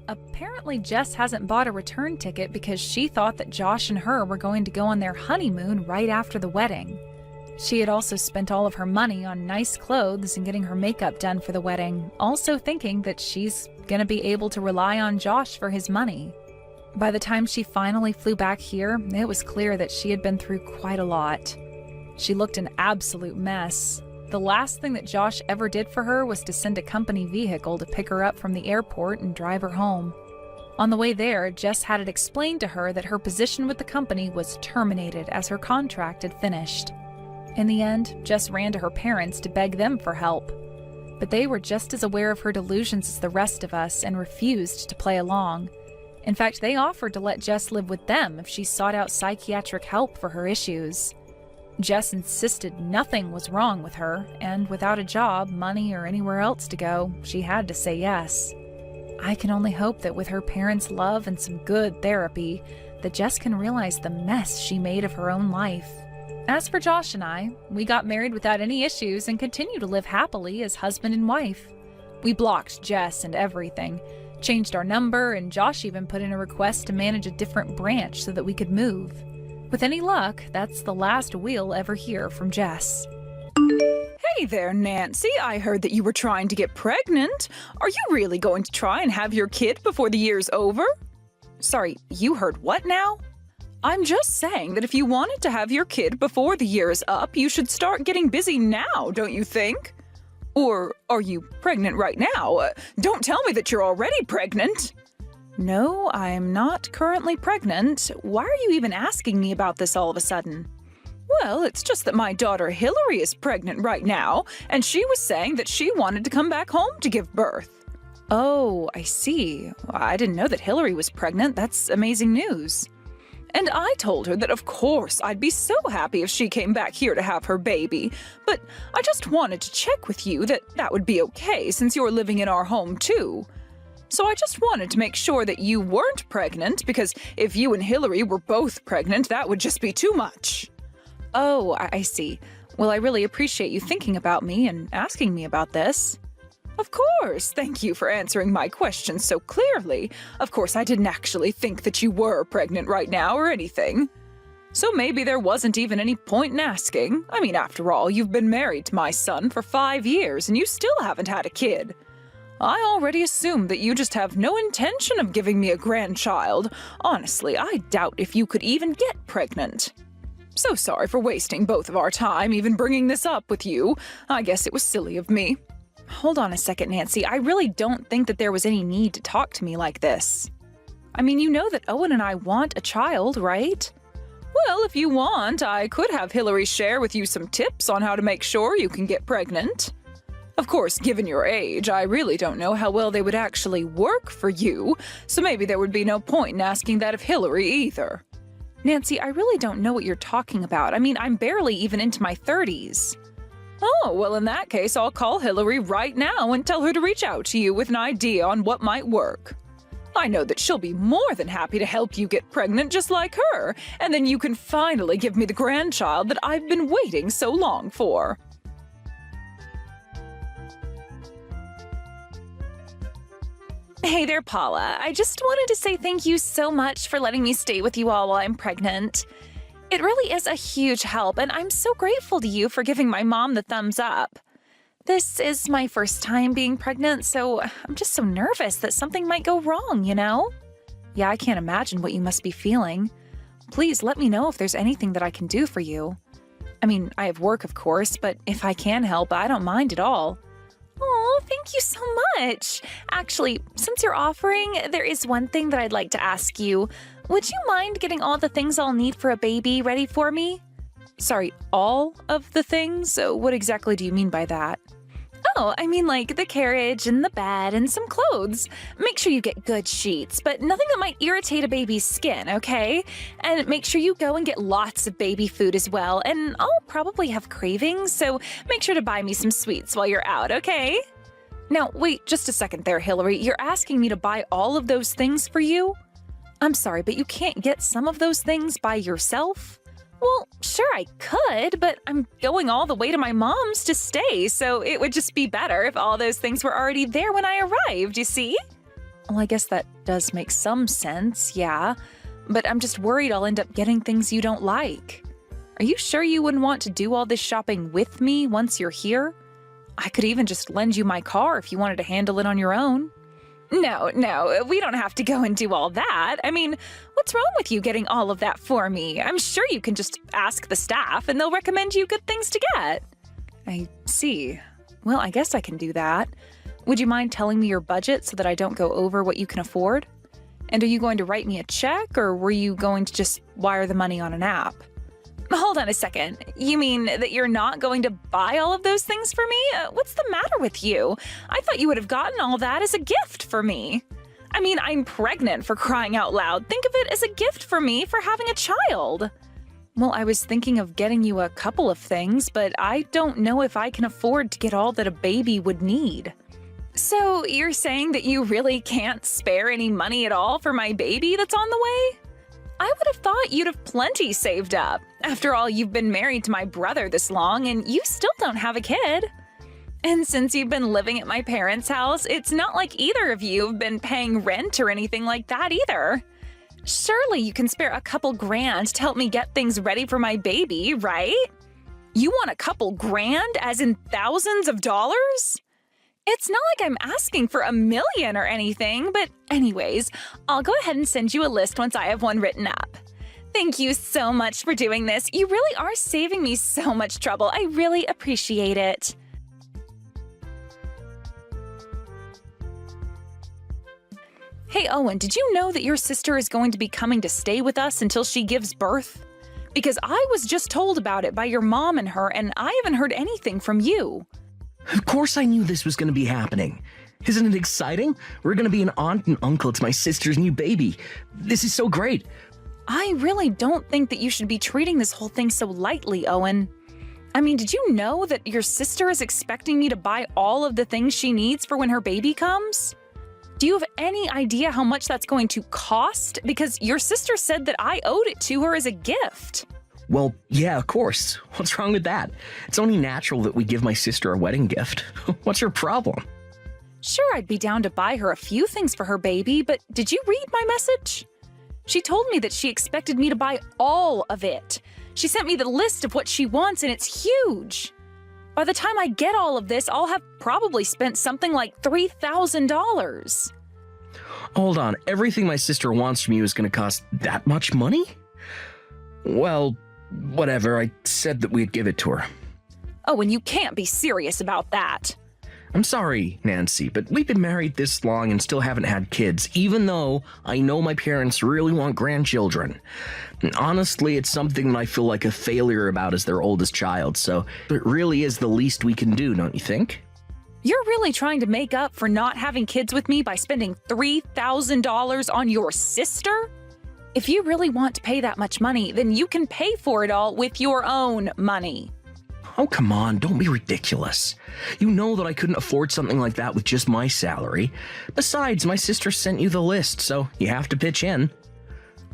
A: Apparently Jess hasn't bought a return ticket because she thought that Josh and her were going to go on their honeymoon right after the wedding. She had also spent all of her money on nice clothes and getting her makeup done for the wedding, also thinking that she's gonna be able to rely on Josh for his money. By the time she finally flew back here, it was clear that she had been through quite a lot. She looked an absolute mess. The last thing that Josh ever did for her was to send a company vehicle to pick her up from the airport and drive her home. On the way there, Jess had it explained to her that her position with the company was terminated as her contract had finished. In the end, Jess ran to her parents to beg them for help. But they were just as aware of her delusions as the rest of us and refused to play along. In fact, they offered to let Jess live with them if she sought out psychiatric help for her issues. Jess insisted nothing was wrong with her, and without a job, money, or anywhere else to go, she had to say yes. I can only hope that with her parents' love and some good therapy, that Jess can realize the mess she made of her own life. As for Josh and I, we got married without any issues and continue to live happily as husband and wife. We blocked Jess and everything, changed our number, and Josh even put in a request to manage a different branch so that we could move. With any luck, that's the last we'll ever hear from Jess.
D: Hey there, Nancy. I heard that you were trying to get pregnant. Are you really going to try and have your kid before the year's over? Sorry, you heard what now? I'm just saying that if you wanted to have your kid before the year is up, you should start getting busy now, don't you think? Or are you pregnant right now? Don't tell me that you're already pregnant. No, I'm not currently pregnant. Why are you even asking me about this all of a sudden? Well, it's just that my daughter Hillary is pregnant right now, and she was saying that she wanted to come back home to give birth. Oh, I see. I didn't know that Hillary was pregnant. That's amazing news. And I told her that of course I'd be so happy if she came back here to have her baby, but I just wanted to check with you that that would be okay since you're living in our home too. So I just wanted to make sure that you weren't pregnant, because if you and Hillary were both pregnant, that would just be too much. Oh, I see. Well, I really appreciate you thinking about me and asking me about this. Of course, thank you for answering my questions so clearly. Of course, I didn't actually think that you were pregnant right now or anything. So maybe there wasn't even any point in asking. I mean, after all, you've been married to my son for 5 years and you still haven't had a kid. I already assumed that you just have no intention of giving me a grandchild. Honestly, I doubt if you could even get pregnant. So sorry for wasting both of our time even bringing this up with you. I guess it was silly of me. Hold on a second, Nancy. I really don't think that there was any need to talk to me like this. I mean, you know that Owen and I want a child, right? Well, if you want, I could have Hillary share with you some tips on how to make sure you can get pregnant. Of course, given your age, I really don't know how well they would actually work for you, so maybe there would be no point in asking that of Hillary either. Nancy, I really don't know what you're talking about. I mean, I'm barely even into my 30s. Oh, well, in that case, I'll call Hillary right now and tell her to reach out to you with an idea on what might work. I know that she'll be more than happy to help you get pregnant just like her, and then you can finally give me the grandchild that I've been waiting so long for.
A: Hey there, Paula. I just wanted to say thank you so much for letting me stay with you all while I'm pregnant. It really is a huge help, and I'm so grateful to you for giving my mom the thumbs up. This is my first time being pregnant, so I'm just so nervous that something might go wrong, you know? Yeah, I can't imagine what you must be feeling. Please let me know if there's anything that I can do for you. I mean, I have work, of course, but if I can help, I don't mind at all. Oh, thank you so much. Actually, since you're offering, there is one thing that I'd like to ask you. Would you mind getting all the things I'll need for a baby ready for me? Sorry, all of the things? What exactly do you mean by that? Oh, I mean like the carriage and the bed and some clothes. Make sure you get good sheets, but nothing that might irritate a baby's skin, okay? And make sure you go and get lots of baby food as well, and I'll probably have cravings, so make sure to buy me some sweets while you're out, okay? Now, wait just a second there, Hillary. You're asking me to buy all of those things for you? I'm sorry, but you can't get some of those things by yourself? Well, sure I could, but I'm going all the way to my mom's to stay, so it would just be better if all those things were already there when I arrived, you see? Well, I guess that does make some sense, yeah. But I'm just worried I'll end up getting things you don't like. Are you sure you wouldn't want to do all this shopping with me once you're here? I could even just lend you my car if you wanted to handle it on your own. No, we don't have to go and do all that. I mean, what's wrong with you getting all of that for me? I'm sure you can just ask the staff and they'll recommend you good things to get. I see. Well, I guess I can do that. Would you mind telling me your budget so that I don't go over what you can afford? And are you going to write me a check, or were you going to just wire the money on an app? Hold on a second. You mean that you're not going to buy all of those things for me? What's the matter with you? I thought you would have gotten all that as a gift for me. I mean, I'm pregnant, for crying out loud. Think of it as a gift for me for having a child. Well, I was thinking of getting you a couple of things, but I don't know if I can afford to get all that a baby would need. So you're saying that you really can't spare any money at all for my baby that's on the way? I would have thought you'd have plenty saved up. After all, you've been married to my brother this long, and you still don't have a kid. And since you've been living at my parents' house, it's not like either of you have been paying rent or anything like that either. Surely you can spare a couple grand to help me get things ready for my baby, right? You want a couple grand, as in thousands of dollars? It's not like I'm asking for $1 million or anything, but anyways, I'll go ahead and send you a list once I have one written up. Thank you so much for doing this. You really are saving me so much trouble. I really appreciate it. Hey, Owen, did you know that your sister is going to be coming to stay with us until she gives birth? Because I was just told about it by your mom and her, and I haven't heard anything from you.
C: Of course I knew this was going to be happening. Isn't it exciting? We're going to be an aunt and uncle to my sister's new baby. This is so great.
A: I really don't think that you should be treating this whole thing so lightly, Owen. I mean, did you know that your sister is expecting me to buy all of the things she needs for when her baby comes? Do you have any idea how much that's going to cost? Because your sister said that I owed it to her as a gift.
C: Well, yeah, of course. What's wrong with that? It's only natural that we give my sister a wedding gift. What's your problem?
A: Sure, I'd be down to buy her a few things for her baby, but did you read my message? She told me that she expected me to buy all of it. She sent me the list of what she wants, and it's huge. By the time I get all of this, I'll have probably spent something like $3,000.
C: Hold on, everything my sister wants from you is going to cost that much money? Well, whatever, I said that we'd give it to her.
A: Oh, and you can't be serious about that.
C: I'm sorry, Nancy, but we've been married this long and still haven't had kids, even though I know my parents really want grandchildren. And honestly, it's something that I feel like a failure about as their oldest child, so it really is the least we can do, don't you think?
D: You're really trying to make up for not having kids with me by spending $3,000 on your sister? If you really want to pay that much money, then you can pay for it all with your own money.
C: Oh, come on, don't be ridiculous. You know that I couldn't afford something like that with just my salary. Besides, my sister sent you the list, so you have to pitch in.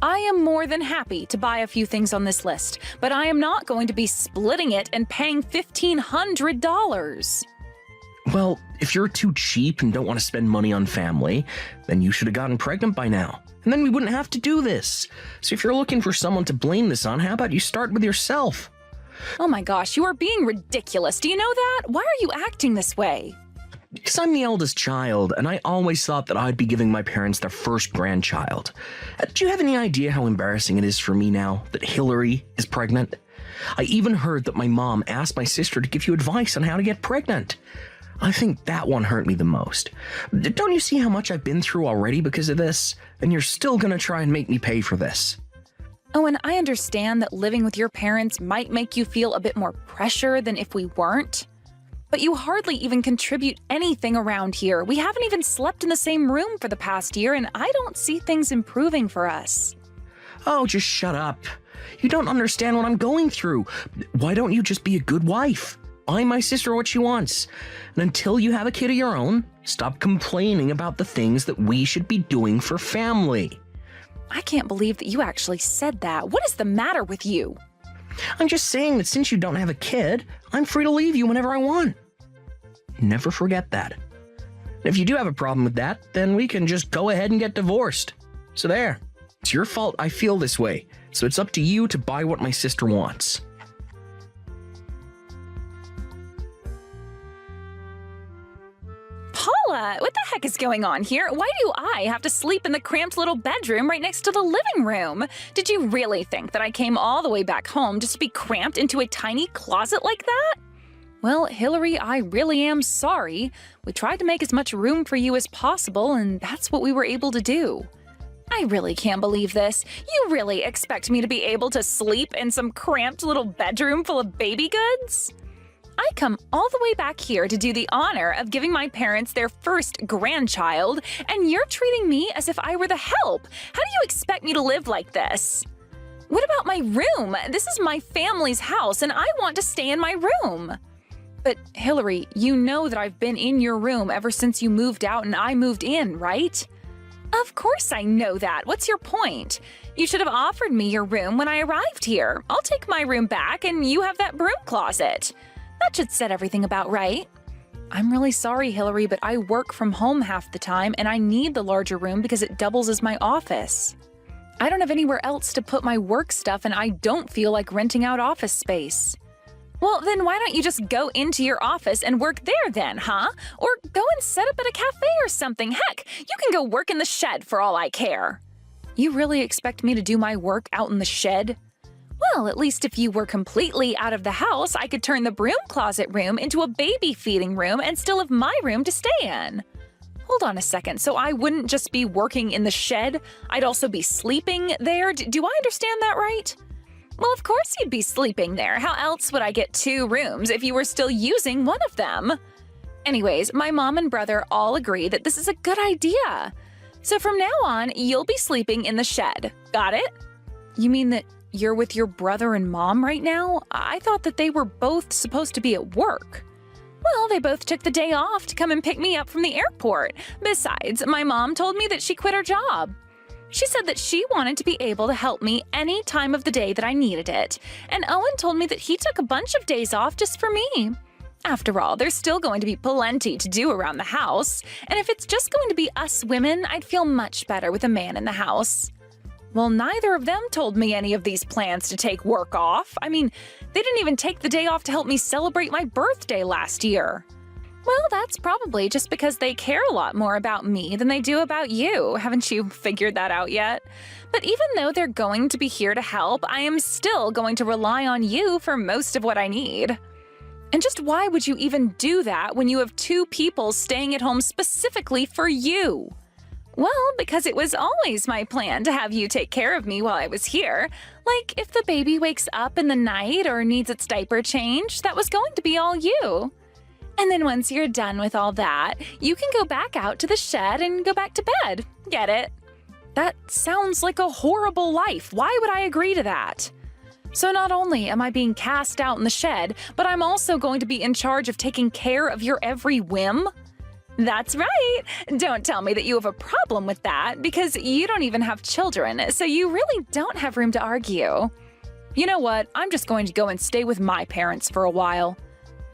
D: I am more than happy to buy a few things on this list, but I am not going to be splitting it and paying $1,500.
C: Well, if you're too cheap and don't want to spend money on family, then you should have gotten pregnant by now. And then we wouldn't have to do this. So if you're looking for someone to blame this on, how about you start with yourself?
D: Oh my gosh, you are being ridiculous. Do you know that? Why are you acting this way?
C: Because I'm the eldest child, and I always thought that I'd be giving my parents their first grandchild. Do you have any idea how embarrassing it is for me now that Hillary is pregnant? I even heard that my mom asked my sister to give you advice on how to get pregnant. I think that one hurt me the most. Don't you see how much I've been through already because of this? And you're still gonna try and make me pay for this.
D: Oh, and I understand that living with your parents might make you feel a bit more pressure than if we weren't. But you hardly even contribute anything around here. We haven't even slept in the same room for the past year, and I don't see things improving for us.
C: Oh, just shut up. You don't understand what I'm going through. Why don't you just be a good wife? Buy my sister what she wants. And until you have a kid of your own, stop complaining about the things that we should be doing for family.
D: I can't believe that you actually said that. What is the matter with you?
C: I'm just saying that since you don't have a kid, I'm free to leave you whenever I want. Never forget that. And if you do have a problem with that, then we can just go ahead and get divorced. So there. It's your fault I feel this way. So it's up to you to buy what my sister wants.
D: Paula, what the heck is going on here? Why do I have to sleep in the cramped little bedroom right next to the living room? Did you really think that I came all the way back home just to be cramped into a tiny closet like that? Well, Hillary, I really am sorry. We tried to make as much room for you as possible, and that's what we were able to do. I really can't believe this. You really expect me to be able to sleep in some cramped little bedroom full of baby goods? I come all the way back here to do the honor of giving my parents their first grandchild, and you're treating me as if I were the help. How do you expect me to live like this? What about my room? This is my family's house, and I want to stay in my room. But Hillary, you know that I've been in your room ever since you moved out and I moved in, right? Of course I know that. What's your point? You should have offered me your room when I arrived here. I'll take my room back, and you have that broom closet. That should set everything about right. I'm really sorry, Hillary, but I work from home half the time and I need the larger room because it doubles as my office. I don't have anywhere else to put my work stuff and I don't feel like renting out office space. Well, then why don't you just go into your office and work there then, huh? Or go and set up at a cafe or something. Heck, you can go work in the shed for all I care. You really expect me to do my work out in the shed? Well, at least if you were completely out of the house, I could turn the broom closet room into a baby feeding room and still have my room to stay in. Hold on a second, so I wouldn't just be working in the shed, I'd also be sleeping there? Do I understand that right? Well, of course you'd be sleeping there. How else would I get 2 rooms if you were still using one of them? Anyways, my mom and brother all agree that this is a good idea. So from now on, you'll be sleeping in the shed. Got it? You mean that you're with your brother and mom right now? I thought that they were both supposed to be at work. Well, they both took the day off to come and pick me up from the airport. Besides, my mom told me that she quit her job. She said that she wanted to be able to help me any time of the day that I needed it. And Owen told me that he took a bunch of days off just for me. After all, there's still going to be plenty to do around the house. And if it's just going to be us women, I'd feel much better with a man in the house. Well, neither of them told me any of these plans to take work off. I mean, they didn't even take the day off to help me celebrate my birthday last year. Well, that's probably just because they care a lot more about me than they do about you. Haven't you figured that out yet? But even though they're going to be here to help, I am still going to rely on you for most of what I need. And just why would you even do that when you have two people staying at home specifically for you?
A: Well, because it was always my plan to have you take care of me while I was here. Like, if the baby wakes up in the night or needs its diaper changed, that was going to be all you. And then once you're done with all that, you can go back out to the shed and go back to bed. Get it?
D: That sounds like a horrible life. Why would I agree to that? So not only am I being cast out in the shed, but I'm also going to be in charge of taking care of your every whim?
A: That's right. Don't tell me that you have a problem with that, because you don't even have children, so you really don't have room to argue.
D: You know what? I'm just going to go and stay with my parents for a while.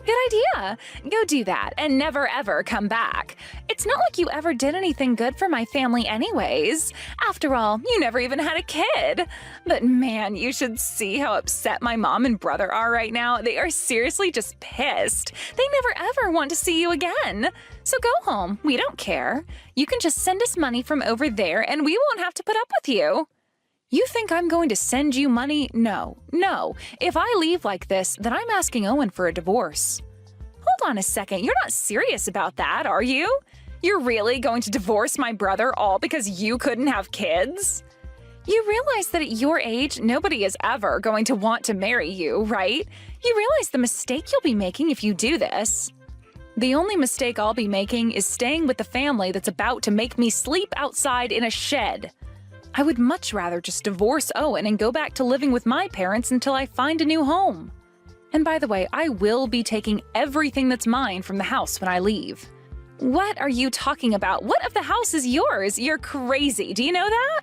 A: Good idea. Go do that and never ever come back. It's not like you ever did anything good for my family anyways. After all, you never even had a kid. But man, you should see how upset my mom and brother are right now. They are seriously just pissed. They never ever want to see you again. So go home. We don't care. You can just send us money from over there and we won't have to put up with you.
D: You think I'm going to send you money? No. If I leave like this, then I'm asking Owen for a divorce.
A: Hold on a second. You're not serious about that, are you? You're really going to divorce my brother all because you couldn't have kids? You realize that at your age, nobody is ever going to want to marry you, right? You realize the mistake you'll be making if you do this.
D: The only mistake I'll be making is staying with the family that's about to make me sleep outside in a shed. I would much rather just divorce Owen and go back to living with my parents until I find a new home. And by the way, I will be taking everything that's mine from the house when I leave.
A: What are you talking about? What of the house is yours? You're crazy. Do you know that?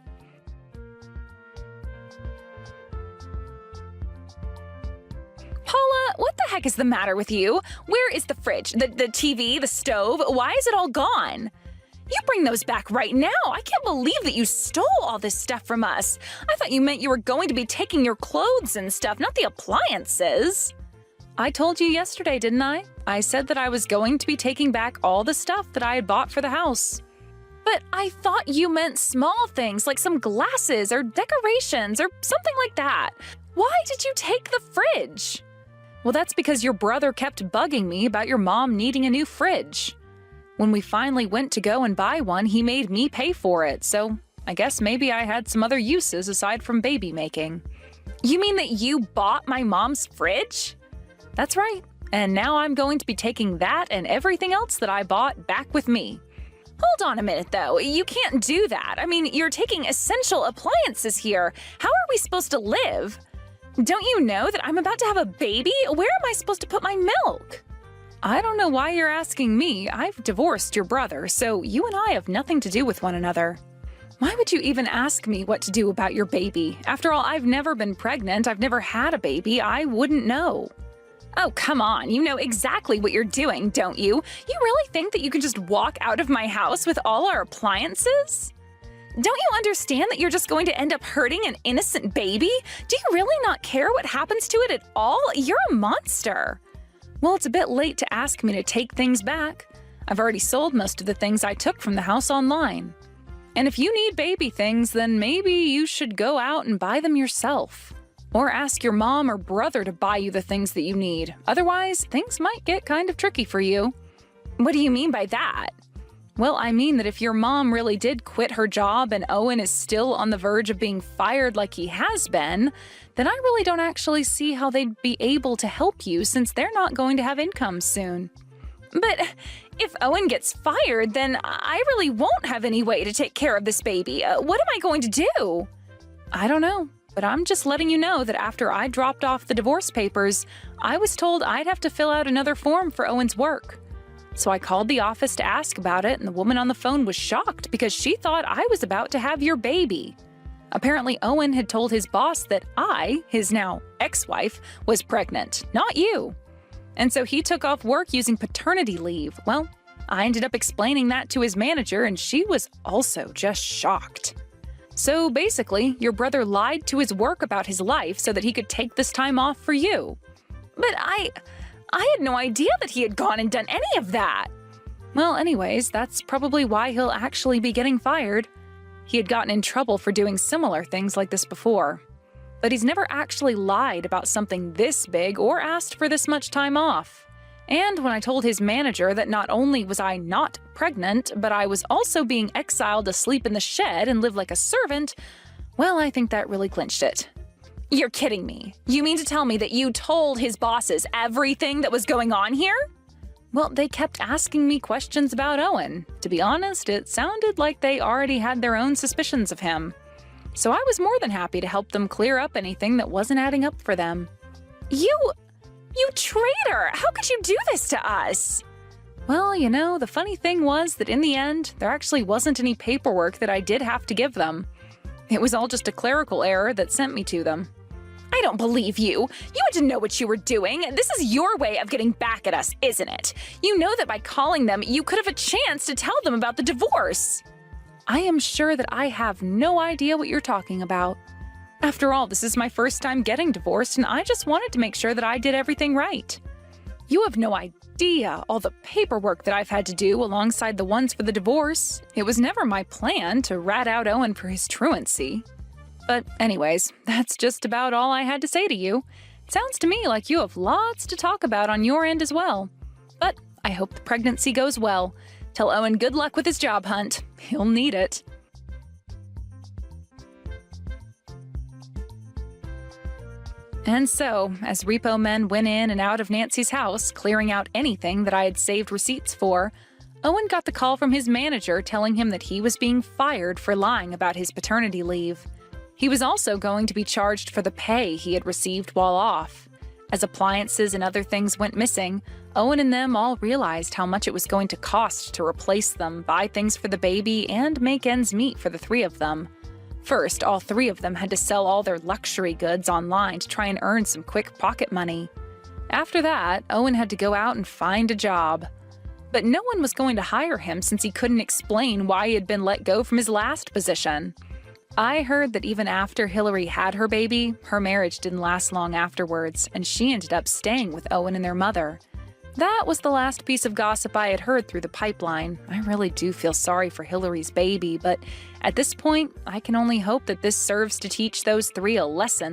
A: Paula, what the heck is the matter with you? Where is the fridge, the TV, the stove? Why is it all gone? You bring those back right now. I can't believe that you stole all this stuff from us. I thought you meant you were going to be taking your clothes and stuff, not the appliances.
D: I told you yesterday, didn't I? I said that I was going to be taking back all the stuff that I had bought for the house.
A: But I thought you meant small things like some glasses or decorations or something like that. Why did you take the fridge?
D: Well, that's because your brother kept bugging me about your mom needing a new fridge. When we finally went to go and buy one, he made me pay for it, so I guess maybe I had some other uses aside from baby making.
A: You mean that you bought my mom's fridge?
D: That's right, and now I'm going to be taking that and everything else that I bought back with me.
A: Hold on a minute, though. You can't do that. I mean, you're taking essential appliances here. How are we supposed to live? Don't you know that I'm about to have a baby? Where am I supposed to put my milk?
D: I don't know why you're asking me. I've divorced your brother, so you and I have nothing to do with one another. Why would you even ask me what to do about your baby? After all, I've never been pregnant, I've never had a baby, I wouldn't know.
A: Oh, come on. You know exactly what you're doing, don't you? You really think that you can just walk out of my house with all our appliances? Don't you understand that you're just going to end up hurting an innocent baby? Do you really not care what happens to it at all? You're a monster.
D: Well, it's a bit late to ask me to take things back. I've already sold most of the things I took from the house online. And if you need baby things, then maybe you should go out and buy them yourself. Or ask your mom or brother to buy you the things that you need. Otherwise, things might get kind of tricky for you.
A: What do you mean by that?
D: Well, I mean that if your mom really did quit her job and Owen is still on the verge of being fired like he has been, then I really don't actually see how they'd be able to help you since they're not going to have income soon.
A: But if Owen gets fired, then I really won't have any way to take care of this baby. What am I going to do?
D: I don't know, but I'm just letting you know that after I dropped off the divorce papers, I was told I'd have to fill out another form for Owen's work. So I called the office to ask about it, and the woman on the phone was shocked because she thought I was about to have your baby. Apparently, Owen had told his boss that I, his now ex-wife, was pregnant, not you. And so he took off work using paternity leave. Well, I ended up explaining that to his manager, and she was also just shocked. So basically, your brother lied to his work about his life so that he could take this time off for you.
A: But I had no idea that he had gone and done any of that.
D: Well, anyways, that's probably why he'll actually be getting fired. He had gotten in trouble for doing similar things like this before. But he's never actually lied about something this big or asked for this much time off. And when I told his manager that not only was I not pregnant, but I was also being exiled to sleep in the shed and live like a servant, well, I think that really clinched it. You're kidding me. You mean to tell me that you told his bosses everything that was going on here? Well, they kept asking me questions about Owen. To be honest, it sounded like they already had their own suspicions of him. So I was more than happy to help them clear up anything that wasn't adding up for them. You traitor! How could you do this to us? Well, you know, the funny thing was that in the end, there actually wasn't any paperwork that I did have to give them. It was all just a clerical error that sent me to them. I don't believe you. You had to know what you were doing. This is your way of getting back at us, isn't it? You know that by calling them, you could have a chance to tell them about the divorce. I am sure that I have no idea what you're talking about. After all, this is my first time getting divorced, and I just wanted to make sure that I did everything right. You have no idea all the paperwork that I've had to do alongside the ones for the divorce. It was never my plan to rat out Owen for his truancy. But anyways, that's just about all I had to say to you. It sounds to me like you have lots to talk about on your end as well. But I hope the pregnancy goes well. Tell Owen good luck with his job hunt. He'll need it. And so, as repo men went in and out of Nancy's house, clearing out anything that I had saved receipts for, Owen got the call from his manager telling him that he was being fired for lying about his paternity leave. He was also going to be charged for the pay he had received while off. As appliances and other things went missing, Owen and them all realized how much it was going to cost to replace them, buy things for the baby, and make ends meet for the three of them. First, all three of them had to sell all their luxury goods online to try and earn some quick pocket money. After that, Owen had to go out and find a job. But no one was going to hire him since he couldn't explain why he had been let go from his last position. I heard that even after Hillary had her baby, her marriage didn't last long afterwards, and she ended up staying with Owen and their mother. That was the last piece of gossip I had heard through the pipeline. I really do feel sorry for Hillary's baby, but at this point, I can only hope that this serves to teach those three a lesson